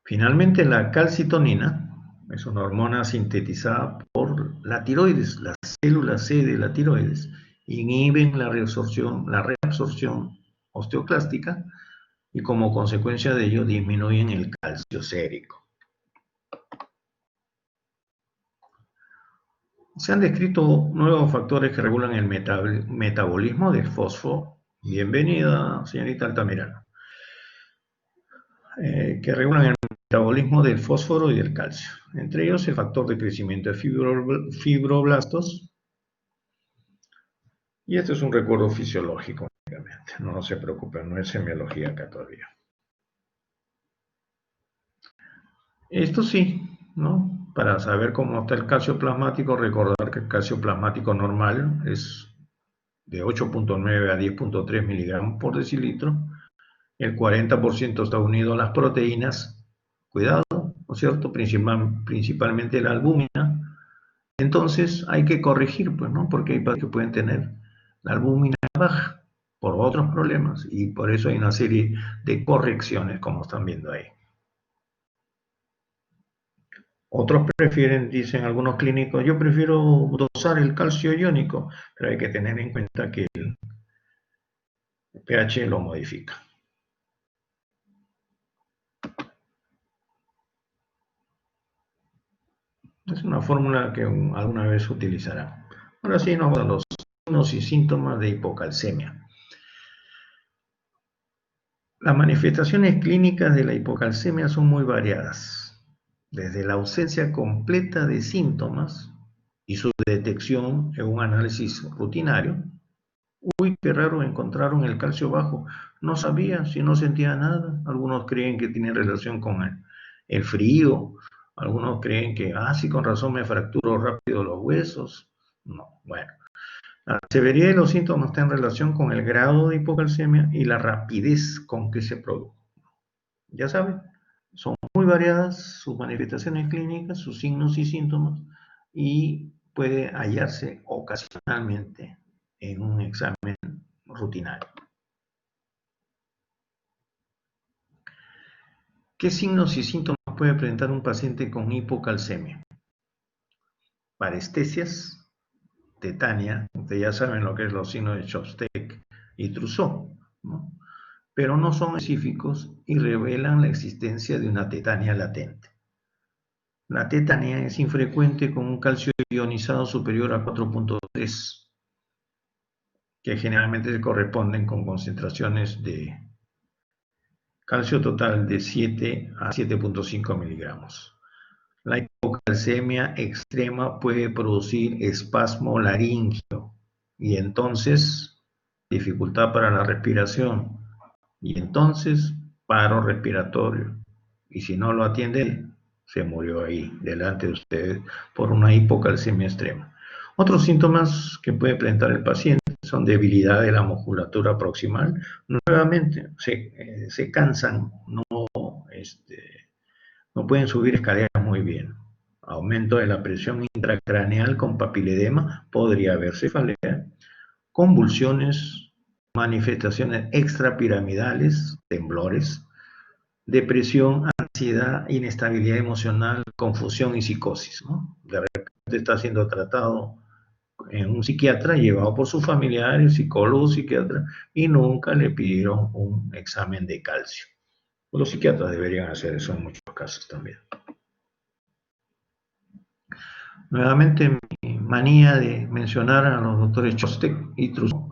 Finalmente, la calcitonina es una hormona sintetizada por la tiroides. Las células C de la tiroides inhiben la reabsorción osteoclástica y como consecuencia de ello disminuyen el calcio sérico. Se han descrito nuevos factores que regulan el metabolismo del fósforo. Bienvenida, señorita Altamirano. Que regulan el metabolismo del fósforo y del calcio. Entre ellos el factor de crecimiento de fibroblastos. Y este es un recuerdo fisiológico, obviamente. No se preocupen, no es semiología acá todavía. Esto sí, ¿no? Para saber cómo está el calcio plasmático, recordar que el calcio plasmático normal es de 8,9 a 10,3 miligramos por decilitro. El 40% está unido a las proteínas. Cuidado, ¿no es cierto? Principalmente la albúmina. Entonces hay que corregir, pues, ¿no? Porque hay pacientes que pueden tener la albúmina baja por otros problemas y por eso hay una serie de correcciones, como están viendo ahí. Otros prefieren, dicen algunos clínicos, yo prefiero dosar el calcio iónico, pero hay que tener en cuenta que el pH lo modifica. Es una fórmula que alguna vez utilizarán. Ahora sí nos vamos a los signos y síntomas de hipocalcemia. Las manifestaciones clínicas de la hipocalcemia son muy variadas, desde la ausencia completa de síntomas y su detección en un análisis rutinario. Uy, qué raro, encontraron el calcio bajo. No sabía, si no sentía nada. Algunos creen que tiene relación con el frío. Algunos creen que, sí, con razón me fracturo rápido los huesos. No, bueno. La severidad de los síntomas está en relación con el grado de hipocalcemia y la rapidez con que se produjo. Ya saben, son muy variadas sus manifestaciones clínicas, sus signos y síntomas, y puede hallarse ocasionalmente en un examen rutinario. ¿Qué signos y síntomas puede presentar un paciente con hipocalcemia? Parestesias, tetania, ustedes ya saben lo que es los signos de Chopsteck y Trousseau, ¿no? Pero no son específicos y revelan la existencia de una tetania latente. La tetania es infrecuente con un calcio ionizado superior a 4,3, que generalmente se corresponden con concentraciones de calcio total de 7 a 7,5 miligramos. La hipocalcemia extrema puede producir espasmo laríngeo y entonces dificultad para la respiración y entonces paro respiratorio. Y si no lo atiende, se murió ahí delante de ustedes por una hipocalcemia extrema. Otros síntomas que puede presentar el paciente son debilidad de la musculatura proximal. Nuevamente, se cansan, no pueden subir escaleras muy bien. Aumento de la presión intracraneal con papiledema, podría haber cefalea, convulsiones, manifestaciones extrapiramidales, temblores, depresión, ansiedad, inestabilidad emocional, confusión y psicosis, ¿no? De repente está siendo tratado en un psiquiatra, llevado por sus familiares, psicólogos, psiquiatras, y nunca le pidieron un examen de calcio. Los psiquiatras deberían hacer eso en muchos casos también. Nuevamente, mi manía de mencionar a los doctores Chostek y Trousseau,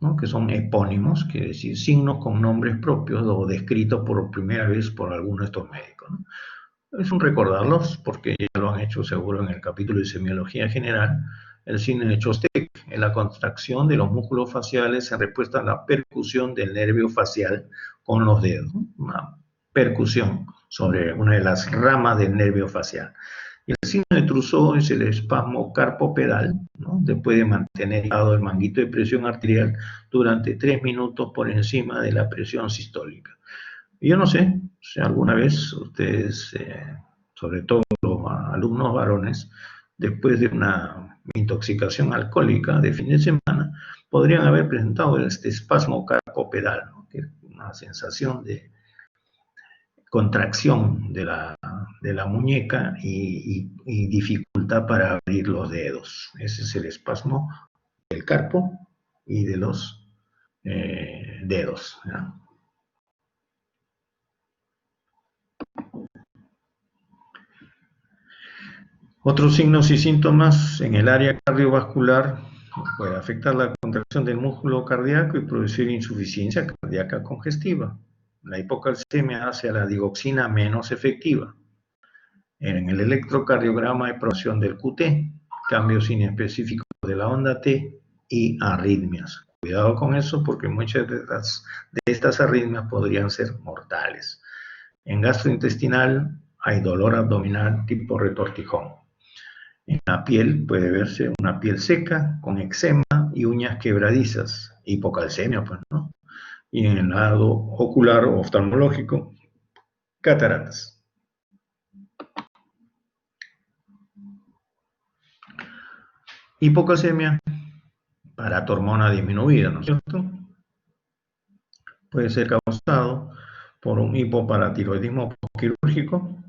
¿no? Que son epónimos, quiere decir signos con nombres propios o descritos por primera vez por alguno de estos médicos, ¿no? Es un recordarlos porque ya lo han hecho seguro en el capítulo de semiología general. El signo de Chostek es la contracción de los músculos faciales en respuesta a la percusión del nervio facial con los dedos, ¿no? Una percusión sobre una de las ramas del nervio facial. Y el signo de Trousseau es el espasmo carpopedal, ¿no? Después de mantener el manguito de presión arterial durante 3 minutos por encima de la presión sistólica. Y yo no sé si alguna vez ustedes, sobre todo los alumnos varones, después de una intoxicación alcohólica de fin de semana, podrían haber presentado este espasmo carpopedal, ¿no? Que es una sensación de contracción de la muñeca y dificultad para abrir los dedos. Ese es el espasmo del carpo y de los dedos, ¿no? Otros signos y síntomas en el área cardiovascular puede afectar la contracción del músculo cardíaco y producir insuficiencia cardíaca congestiva. La hipocalcemia hace a la digoxina menos efectiva. En el electrocardiograma hay progresión del QT, cambios inespecíficos de la onda T y arritmias. Cuidado con eso porque muchas de estas arritmias podrían ser mortales. En gastrointestinal hay dolor abdominal tipo retortijón. En la piel puede verse una piel seca con eczema y uñas quebradizas, hipocalcemia, pues, ¿no? Y en el lado ocular o oftalmológico, cataratas. Hipocalcemia, paratormona disminuida, ¿no es cierto? Puede ser causado por un hipoparatiroidismo quirúrgico.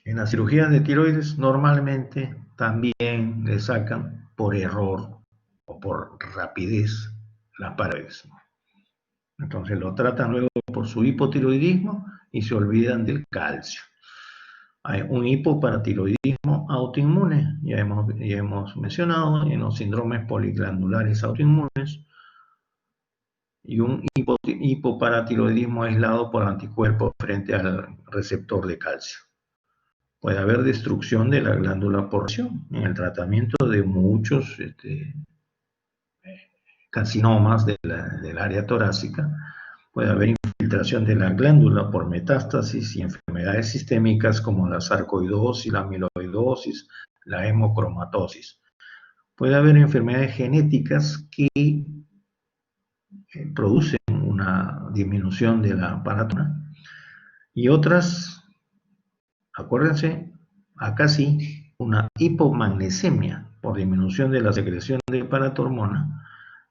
En las cirugías de tiroides normalmente también le sacan por error o por rapidez las paredes. Entonces lo tratan luego por su hipotiroidismo y se olvidan del calcio. Hay un hipoparatiroidismo autoinmune, ya hemos mencionado, en los síndromes poliglandulares autoinmunes, y un hipoparatiroidismo aislado por anticuerpos frente al receptor de calcio. Puede haber destrucción de la glándula porción en el tratamiento de muchos carcinomas del área torácica. Puede haber infiltración de la glándula por metástasis y enfermedades sistémicas como la sarcoidosis, la amiloidosis, la hemocromatosis. Puede haber enfermedades genéticas que producen una disminución de la paratormona y otras, acuérdense, acá sí, una hipomagnesemia por disminución de la secreción de paratormona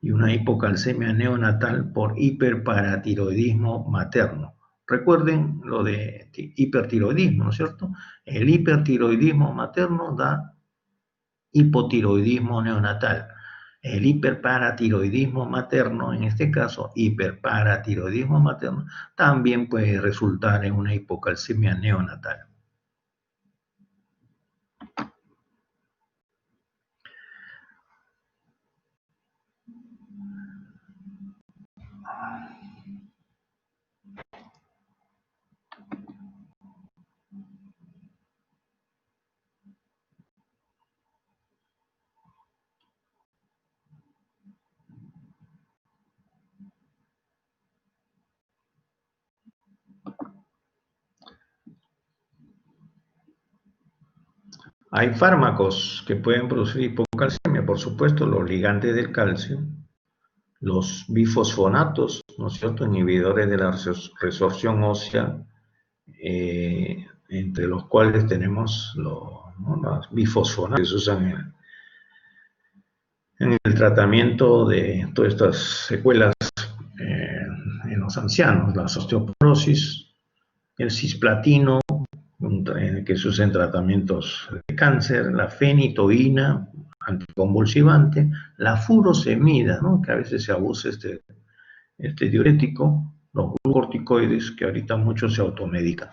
y una hipocalcemia neonatal por hiperparatiroidismo materno. Recuerden lo de hipertiroidismo, ¿no es cierto? El hipertiroidismo materno da hipotiroidismo neonatal. El hiperparatiroidismo materno, en este caso hiperparatiroidismo materno, también puede resultar en una hipocalcemia neonatal. Hay fármacos que pueden producir hipocalcemia, por supuesto, los ligantes del calcio, los bifosfonatos, ¿no es cierto?, inhibidores de la resorción ósea, entre los cuales tenemos ¿no?, los bifosfonatos que se usan en el tratamiento de todas estas secuelas en los ancianos, la osteoporosis, el cisplatino, que se usa en tratamientos de cáncer, la fenitoína, anticonvulsivante, la furosemida, ¿no?, que a veces se abusa este diurético, los glucorticoides, que ahorita muchos se automedican.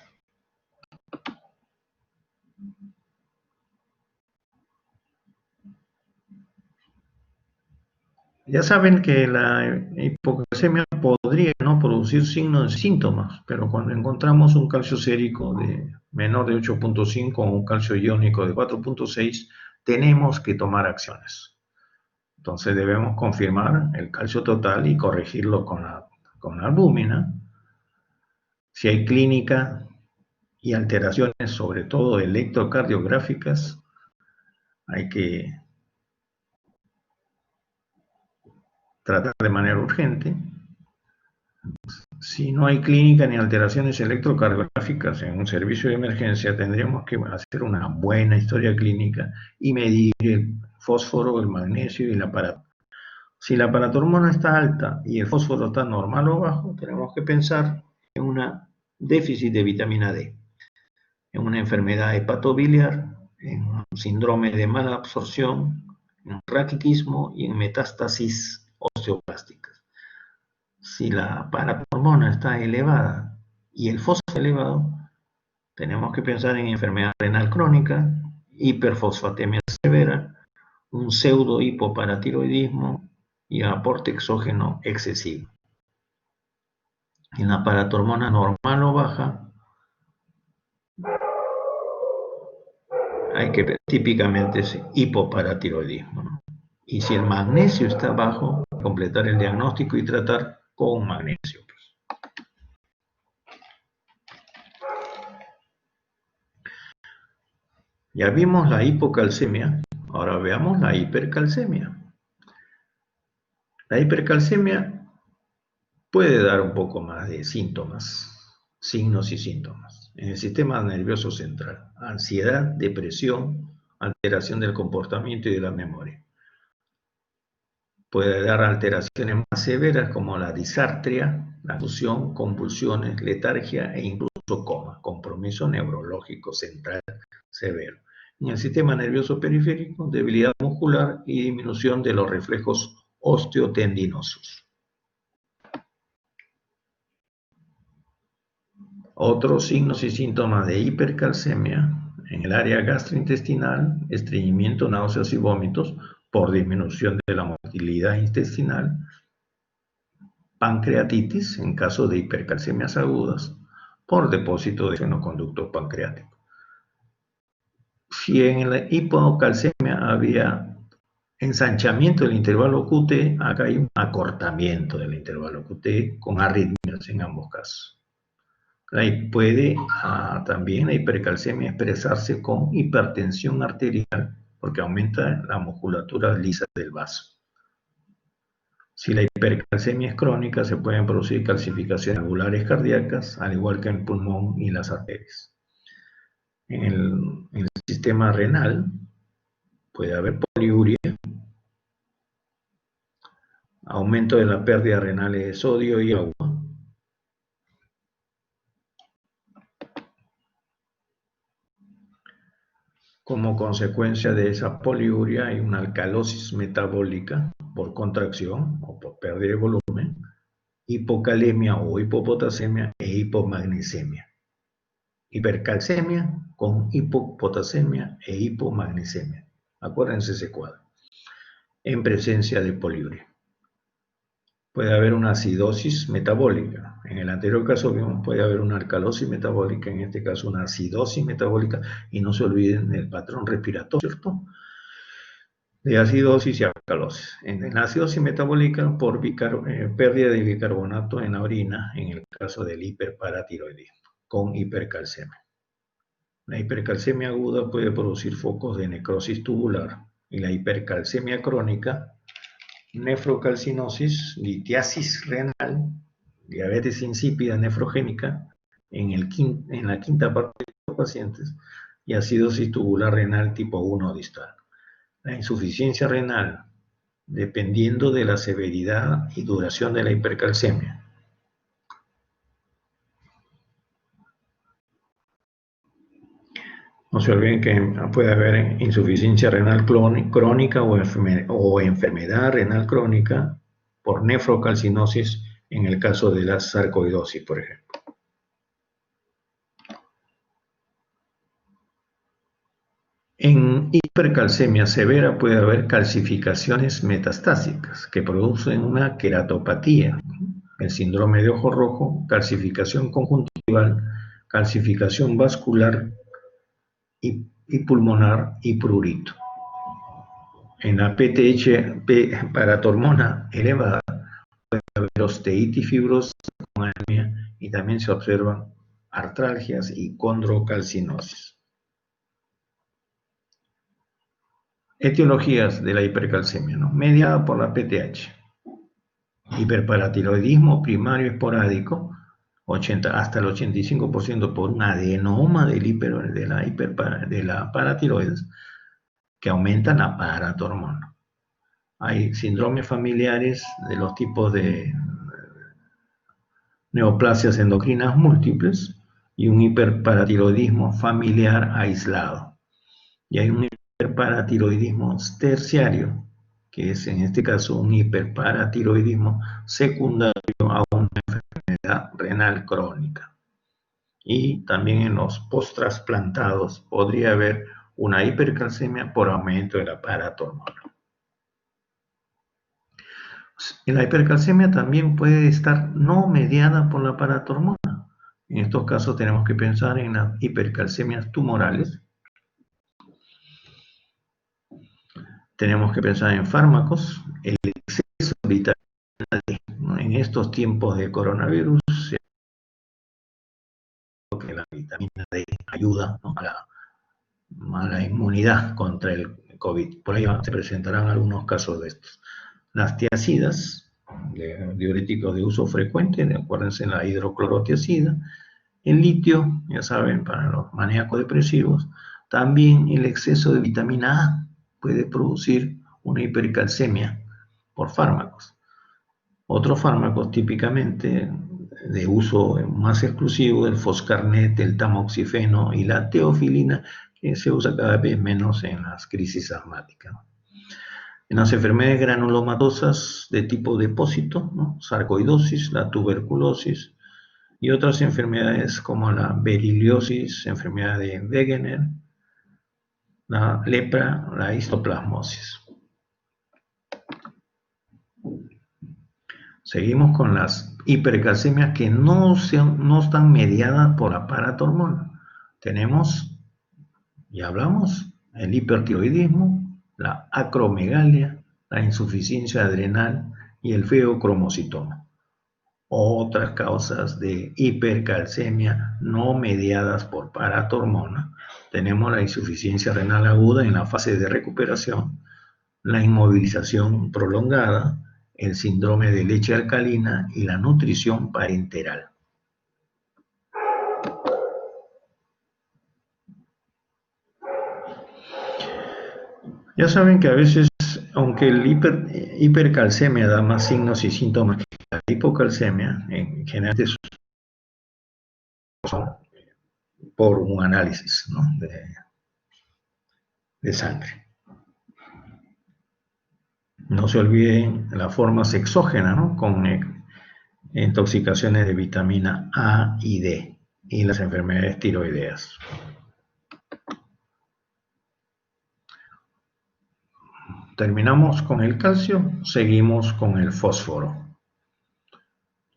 Ya saben que la hipocalcemia podría no producir signos y síntomas, pero cuando encontramos un calcio sérico de menor de 8.5 o un calcio iónico de 4.6, tenemos que tomar acciones. Entonces debemos confirmar el calcio total y corregirlo con la albúmina. Si hay clínica y alteraciones, sobre todo electrocardiográficas, hay que tratar de manera urgente. Si no hay clínica ni alteraciones electrocardiográficas en un servicio de emergencia, tendríamos que hacer una buena historia clínica y medir el fósforo, el magnesio y la paratormona. Si la paratormona está alta y el fósforo está normal o bajo, tenemos que pensar en un déficit de vitamina D, en una enfermedad hepatobiliar, en un síndrome de mala absorción, en raquitismo y en metástasis osteoplásticas. Si la paratormona está elevada y el fósforo elevado, tenemos que pensar en enfermedad renal crónica, hiperfosfatemia severa, un pseudo hipoparatiroidismo y aporte exógeno excesivo. En la paratormona normal o baja, hay que ver, típicamente es hipoparatiroidismo, ¿no? Y si el magnesio está bajo, completar el diagnóstico y tratar con magnesio. Ya vimos la hipocalcemia, ahora veamos la hipercalcemia. La hipercalcemia puede dar un poco más de síntomas, signos y síntomas. En el sistema nervioso central, ansiedad, depresión, alteración del comportamiento y de la memoria. Puede dar alteraciones más severas como la disartria, la fusión, convulsiones, letargia e incluso coma, compromiso neurológico central severo. En el sistema nervioso periférico, debilidad muscular y disminución de los reflejos osteotendinosos. Otros signos y síntomas de hipercalcemia en el área gastrointestinal, estreñimiento, náuseas y vómitos por disminución de la motilidad intestinal, pancreatitis en caso de hipercalcemias agudas por depósito de fenoconducto pancreático. Si en la hipocalcemia había ensanchamiento del intervalo QT, acá hay un acortamiento del intervalo QT con arritmias en ambos casos. Ahí puede también la hipercalcemia expresarse con hipertensión arterial porque aumenta la musculatura lisa del vaso. Si la hipercalcemia es crónica, se pueden producir calcificaciones angulares cardíacas, al igual que en el pulmón y las arterias. En el sistema renal puede haber poliuria, aumento de la pérdida renal de sodio y agua. Como consecuencia de esa poliuria hay una alcalosis metabólica por contracción o por pérdida de volumen, hipocalemia o hipopotasemia e hipomagnesemia. Hipercalcemia con hipopotasemia e hipomagnesemia. Acuérdense ese cuadro. En presencia de poliuria. Puede haber una acidosis metabólica. En el anterior caso vimos puede haber una alcalosis metabólica, en este caso una acidosis metabólica, y no se olviden del patrón respiratorio, ¿cierto? De acidosis y alcalosis. En la acidosis metabólica por pérdida de bicarbonato en la orina, en el caso del hiperparatiroidismo, con hipercalcemia. La hipercalcemia aguda puede producir focos de necrosis tubular y la hipercalcemia crónica, nefrocalcinosis, litiasis renal, diabetes insípida nefrogénica en la quinta parte de los pacientes y acidosis tubular renal tipo 1 distal. La insuficiencia renal, dependiendo de la severidad y duración de la hipercalcemia. No se olviden que puede haber insuficiencia renal crónica o enfermedad renal crónica por nefrocalcinosis en el caso de la sarcoidosis, por ejemplo. En hipercalcemia severa puede haber calcificaciones metastásicas que producen una queratopatía, el síndrome de ojo rojo, calcificación conjuntival, calcificación vascular y pulmonar y prurito. En la PTH paratormona elevada puede haber osteitis fibrosa con anemia y también se observan artralgias y condrocalcinosis. Etiologías de la hipercalcemia, ¿no? Mediada por la PTH. Hiperparatiroidismo primario esporádico, hasta el 85% por un adenoma de la paratiroides, que aumentan la paratormona. Hay síndromes familiares de los tipos de neoplasias endocrinas múltiples y un hiperparatiroidismo familiar aislado. Y hay un hiperparatiroidismo terciario, que es en este caso un hiperparatiroidismo secundario a una enfermedad renal crónica. Y también en los post-trasplantados podría haber una hipercalcemia por aumento de la paratormona. En la hipercalcemia también puede estar no mediada por la paratormona. En estos casos tenemos que pensar en las hipercalcemias tumorales. Tenemos que pensar en fármacos, el exceso de vitamina D, ¿no? En estos tiempos de coronavirus, que la vitamina D ayuda, ¿no?, a la inmunidad contra el COVID. Por ahí se presentarán algunos casos de estos. Las tiacidas, diuréticos de uso frecuente, acuérdense la hidroclorotiacida, el litio, ya saben, para los maníacos depresivos. También el exceso de vitamina A puede producir una hipercalcemia por fármacos. Otros fármacos típicamente de uso más exclusivo, el foscarnet, el tamoxifeno y la teofilina, que se usa cada vez menos en las crisis asmáticas. En las enfermedades granulomatosas de tipo depósito, ¿no?, sarcoidosis, la tuberculosis y otras enfermedades como la beriliosis, enfermedad de Wegener, la lepra, la histoplasmosis. Seguimos con las hipercalcemias que no están mediadas por la paratormona. Tenemos, ya hablamos, el hipertiroidismo, la acromegalia, la insuficiencia adrenal y el feocromocitoma. Otras causas de hipercalcemia no mediadas por paratormona. Tenemos la insuficiencia renal aguda en la fase de recuperación, la inmovilización prolongada, el síndrome de leche alcalina y la nutrición parenteral. Ya saben que a veces, aunque el hipercalcemia da más signos y síntomas que la hipocalcemia, en general son por un análisis, ¿no?, de sangre. No se olviden las formas exógenas, ¿no?, con intoxicaciones de vitamina A y D y las enfermedades tiroideas. Terminamos con el calcio, seguimos con el fósforo.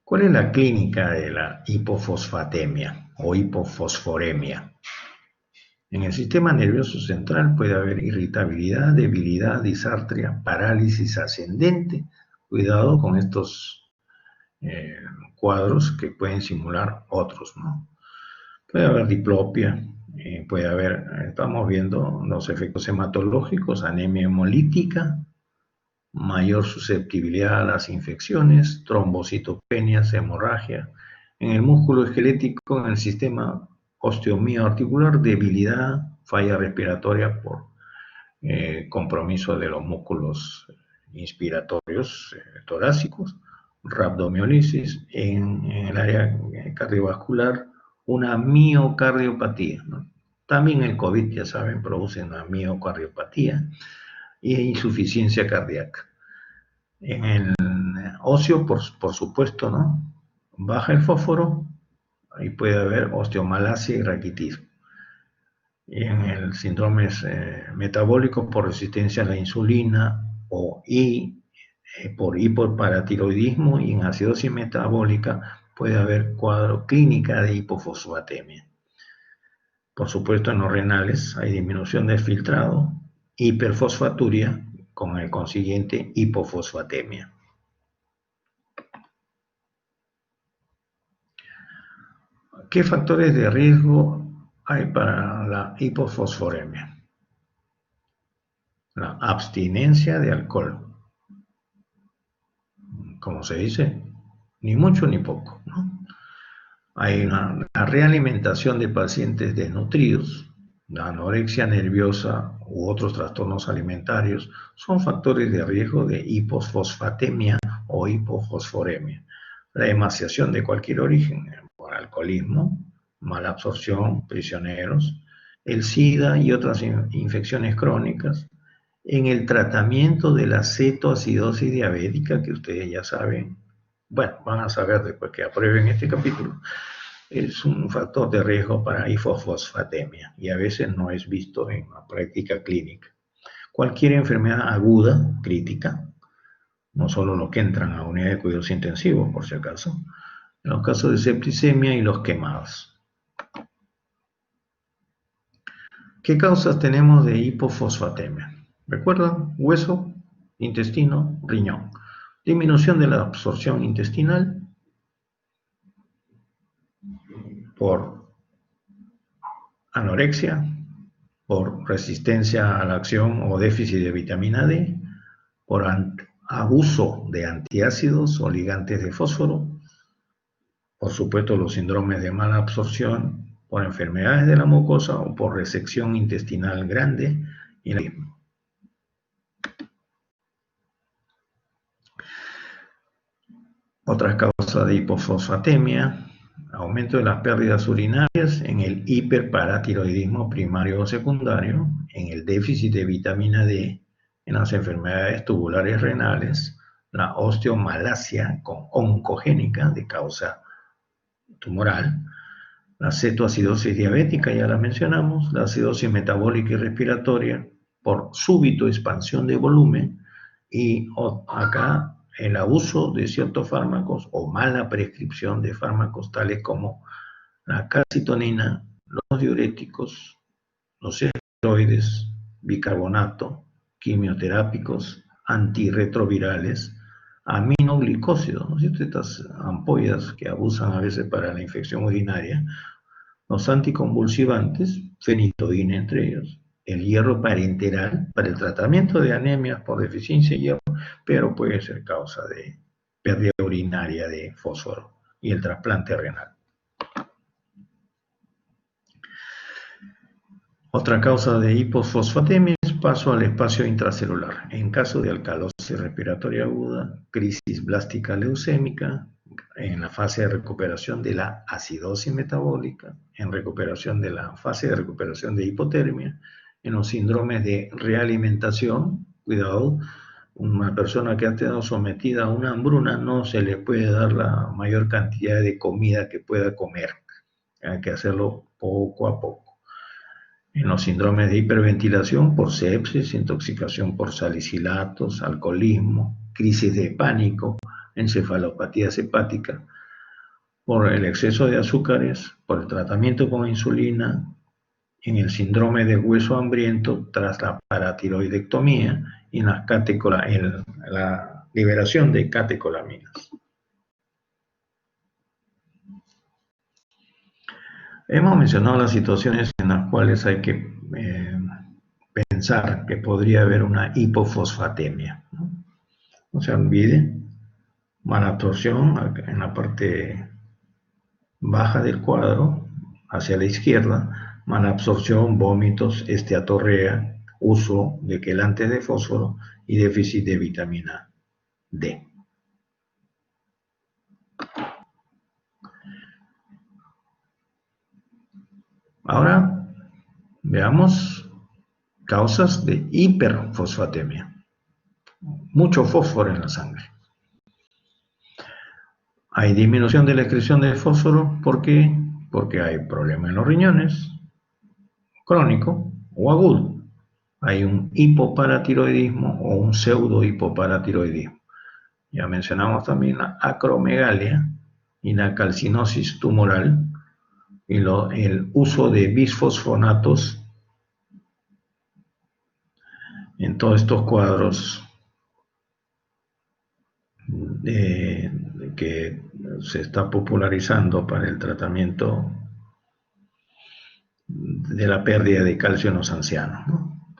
¿Cuál es la clínica de la hipofosfatemia o hipofosforemia? En el sistema nervioso central puede haber irritabilidad, debilidad, disartria, parálisis ascendente. Cuidado con estos cuadros que pueden simular otros, ¿no? Puede haber diplopia, puede haber, estamos viendo los efectos hematológicos, anemia hemolítica, mayor susceptibilidad a las infecciones, trombocitopenias, hemorragia. En el músculo esquelético, en el sistema osteomía articular, debilidad, falla respiratoria por compromiso de los músculos inspiratorios torácicos, rhabdomiolisis. En el área cardiovascular, una miocardiopatía, ¿no? También el COVID, ya saben, produce una miocardiopatía y insuficiencia cardíaca. En el óseo, por supuesto, ¿no?, baja el fósforo y puede haber osteomalacia y raquitismo. y en el síndrome metabólico por resistencia a la insulina por hipoparatiroidismo y en acidosis metabólica puede haber cuadro clínica de hipofosfatemia. Por supuesto, en los renales hay disminución de filtrado, hiperfosfaturia con el consiguiente hipofosfatemia. ¿Qué factores de riesgo hay para la hipofosforemia? La abstinencia de alcohol. Como se dice, ni mucho ni poco, ¿no? Hay la realimentación de pacientes desnutridos, la anorexia nerviosa u otros trastornos alimentarios son factores de riesgo de hipofosfatemia o hipofosforemia. La emaciación de cualquier origen, por alcoholismo, mala absorción, prisioneros, el SIDA y otras infecciones crónicas, en el tratamiento de la cetoacidosis diabética, que ustedes ya saben, bueno, van a saber después que aprueben este capítulo, es un factor de riesgo para hipofosfatemia y a veces no es visto en la práctica clínica. Cualquier enfermedad aguda, crítica, no solo los que entran a unidad de cuidados intensivos, por si acaso, en los casos de septicemia y los quemados. ¿Qué causas tenemos de hipofosfatemia? ¿Recuerdan? Hueso, intestino, riñón. Disminución de la absorción intestinal por anorexia, por resistencia a la acción o déficit de vitamina D, por abuso de antiácidos o ligantes de fósforo, por supuesto los síndromes de mala absorción, por enfermedades de la mucosa o por resección intestinal grande y el mismo. Otras causas de hipofosfatemia: aumento de las pérdidas urinarias en el hiperparatiroidismo primario o secundario, en el déficit de vitamina D, en las enfermedades tubulares renales, la osteomalacia oncogénica de causa tumoral, la cetoacidosis diabética, ya la mencionamos, la acidosis metabólica y respiratoria por súbito expansión de volumen y acá el abuso de ciertos fármacos o mala prescripción de fármacos tales como la calcitonina, los diuréticos, los esteroides, bicarbonato, quimioterápicos, antirretrovirales, aminoglicósidos, ¿no es cierto? Estas ampollas que abusan a veces para la infección urinaria, los anticonvulsivantes, fenitoína entre ellos, el hierro parenteral para el tratamiento de anemias por deficiencia de hierro, pero puede ser causa de pérdida urinaria de fósforo y el trasplante renal. Otra causa de hipofosfatemia es paso al espacio intracelular. En caso de alcalosis respiratoria aguda, crisis blástica leucémica, en la fase de recuperación de la acidosis metabólica, en recuperación de la fase de recuperación de hipotermia, en los síndromes de realimentación, cuidado, una persona que ha estado sometida a una hambruna no se le puede dar la mayor cantidad de comida que pueda comer, hay que hacerlo poco a poco. En los síndromes de hiperventilación por sepsis, intoxicación por salicilatos, alcoholismo, crisis de pánico, encefalopatías hepáticas, por el exceso de azúcares, por el tratamiento con insulina, en el síndrome del hueso hambriento tras la paratiroidectomía y en la liberación de catecolaminas. Hemos mencionado las situaciones en las cuales hay que pensar que podría haber una hipofosfatemia, ¿no? No se olvide, mala absorción en la parte baja del cuadro, hacia la izquierda, mala absorción, vómitos, esteatorrea, uso de quelantes de fósforo y déficit de vitamina D. Ahora veamos causas de hiperfosfatemia. Mucho fósforo en la sangre. Hay disminución de la excreción de fósforo. ¿Por qué? Porque hay problemas en los riñones, crónico o agudo. Hay un hipoparatiroidismo o un pseudo hipoparatiroidismo. Ya mencionamos también la acromegalia y la calcinosis tumoral y el uso de bisfosfonatos en todos estos cuadros que se está popularizando para el tratamiento de la pérdida de calcio en los ancianos, ¿no?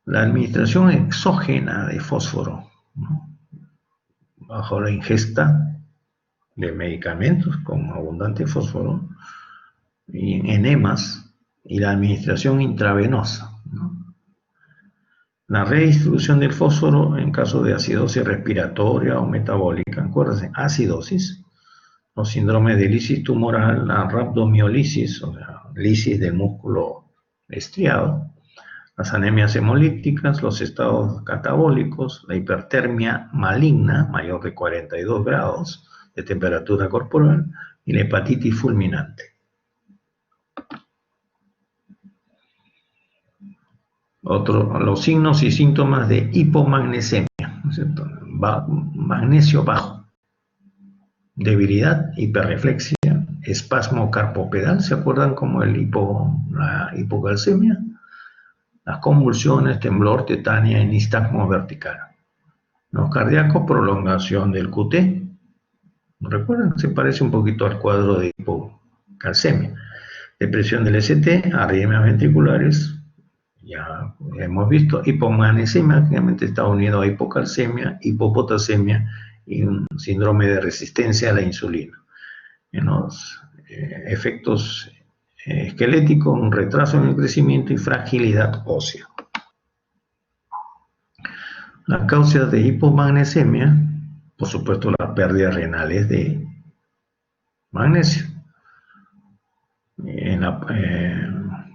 La administración exógena de fósforo, ¿no?, bajo la ingesta de medicamentos con abundante fósforo y enemas, y la administración intravenosa, ¿no? La redistribución del fósforo en caso de acidosis respiratoria o metabólica, acuérdense, acidosis, los síndromes de lisis tumoral, la rhabdomiolisis, o sea, lisis del músculo estriado, las anemias hemolíticas, los estados catabólicos, la hipertermia maligna, mayor de 42 grados de temperatura corporal, y la hepatitis fulminante. Los signos y síntomas de hipomagnesemia, ¿no es cierto? Magnesio bajo, debilidad, hiperreflexia, espasmo carpopedal, ¿se acuerdan como la hipocalcemia? Las convulsiones, temblor, tetania y nistagmo vertical. Los cardíacos, prolongación del QT. ¿Recuerdan? Se parece un poquito al cuadro de hipocalcemia. Depresión del ST, arritmias ventriculares. Ya hemos visto, hipomagnesemia, generalmente está unido a hipocalcemia, hipopotasemia y un síndrome de resistencia a la insulina. En los efectos esqueléticos, un retraso en el crecimiento y fragilidad ósea. Las causas de hipomagnesemia, por supuesto, las pérdidas renales de magnesio, en la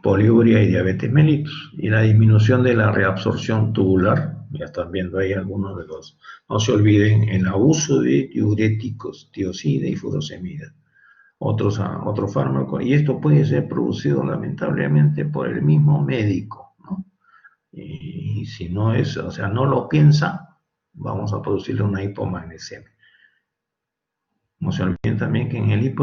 poliuria y diabetes mellitus, y la disminución de la reabsorción tubular. Ya están viendo ahí algunos de los. No se olviden el abuso de diuréticos, tiosida y furosemida, otro fármaco, y esto puede ser producido lamentablemente por el mismo médico, ¿no? Y si no es, o sea, no lo piensa, vamos a producirle una hipomagnesemia. No se olviden también que en el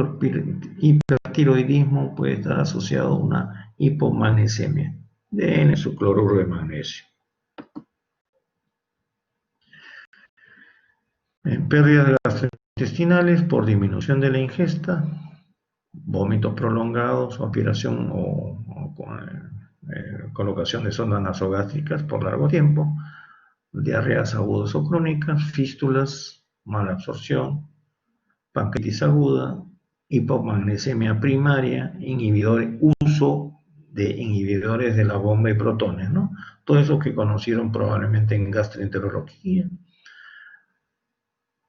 hipertiroidismo puede estar asociado a una hipomagnesemia de N-sucloruro de magnesio. En pérdida de gastrointestinales por disminución de la ingesta, vómitos prolongados, aspiración o colocación de sondas nasogástricas por largo tiempo, diarreas agudas o crónicas, fístulas, mala absorción, pancreatitis aguda, hipomagnesemia primaria, uso de inhibidores de la bomba de protones, ¿no? Todo eso que conocieron probablemente en gastroenterología.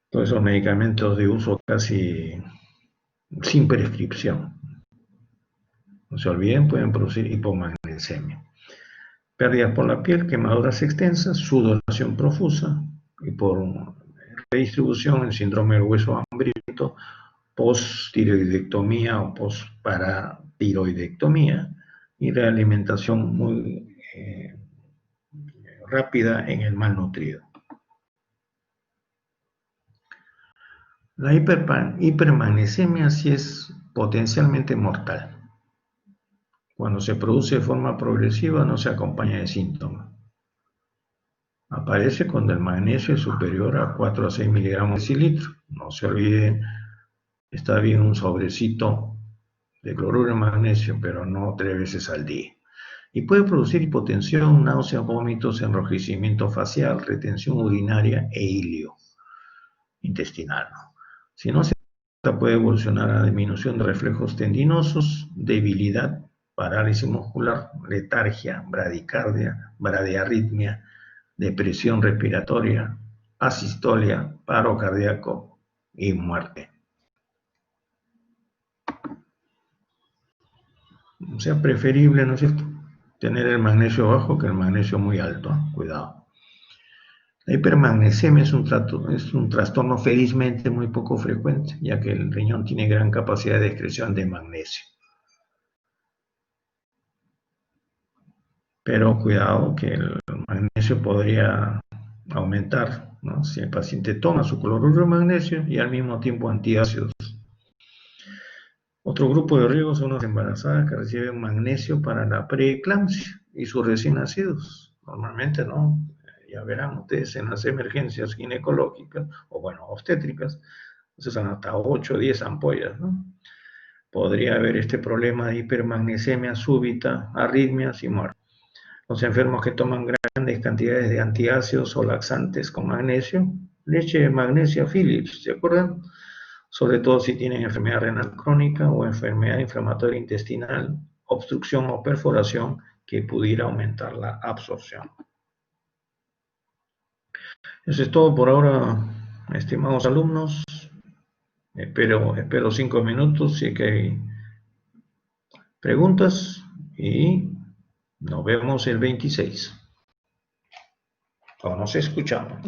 Todos esos medicamentos de uso casi sin prescripción. No se olviden, pueden producir hipomagnesemia. Pérdidas por la piel, quemaduras extensas, sudoración profusa, y por redistribución, el síndrome del hueso hambriento, post-tiroidectomía o post-paratiroidectomía, y realimentación muy rápida en el malnutrido. La hipermagnesemia sí es potencialmente mortal. Cuando se produce de forma progresiva no se acompaña de síntomas. Aparece cuando el magnesio es superior a 4 a 6 miligramos de decilitro. No se olvide, está bien un sobrecito de cloruro de magnesio, pero no 3 veces al día. Y puede producir hipotensión, náuseas, vómitos, enrojecimiento facial, retención urinaria e hilio intestinal. Si no se trata, puede evolucionar a disminución de reflejos tendinosos, debilidad, parálisis muscular, letargia, bradicardia, bradiarritmia, depresión respiratoria, asistolia, paro cardíaco y muerte. O sea, preferible, ¿no es cierto?, tener el magnesio bajo que el magnesio muy alto, ¿eh? Cuidado. La hipermagnesemia es un trastorno felizmente muy poco frecuente, ya que el riñón tiene gran capacidad de excreción de magnesio. pero cuidado que el magnesio podría aumentar, ¿no? Si el paciente toma su cloruro de magnesio y al mismo tiempo antiácidos. Otro grupo de riesgo son las embarazadas que reciben magnesio para la preeclampsia y sus recién nacidos. Normalmente no, ya verán ustedes en las emergencias ginecológicas o bueno, obstétricas, se usan hasta 8 o 10 ampollas, ¿no? Podría haber este problema de hipermagnesemia súbita, arritmias y muerte. Los enfermos que toman grandes cantidades de antiácidos o laxantes con magnesio, leche de magnesia Philips, ¿se acuerdan? Sobre todo si tienen enfermedad renal crónica o enfermedad inflamatoria intestinal, obstrucción o perforación que pudiera aumentar la absorción. Eso es todo por ahora, estimados alumnos. Espero 5 minutos si es que hay preguntas y nos vemos el 26. O nos escuchamos.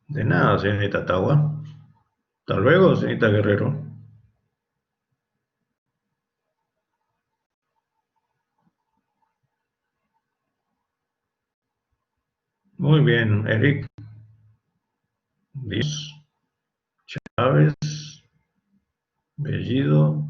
De nada, señorita Tawa. Hasta luego, señorita Guerrero. Muy bien, Eric. Liz, Chávez, Bellido.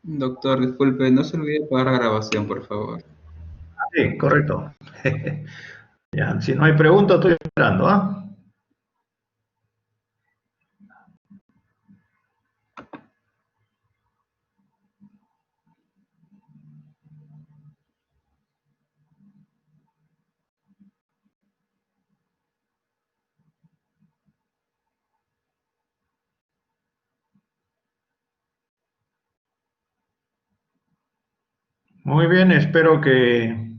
Doctor, disculpe, no se olvide apagar la grabación, por favor. Sí, correcto. Ya, si no hay preguntas, estoy esperando, ¿ah? Muy bien, espero que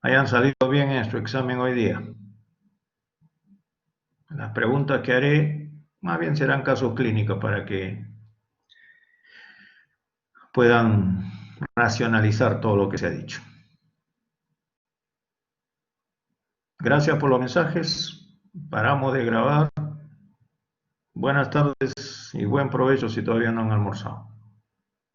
hayan salido bien en su examen hoy día. Las preguntas que haré más bien serán casos clínicos para que puedan racionalizar todo lo que se ha dicho. Gracias por los mensajes. Paramos de grabar. Buenas tardes y buen provecho si todavía no han almorzado.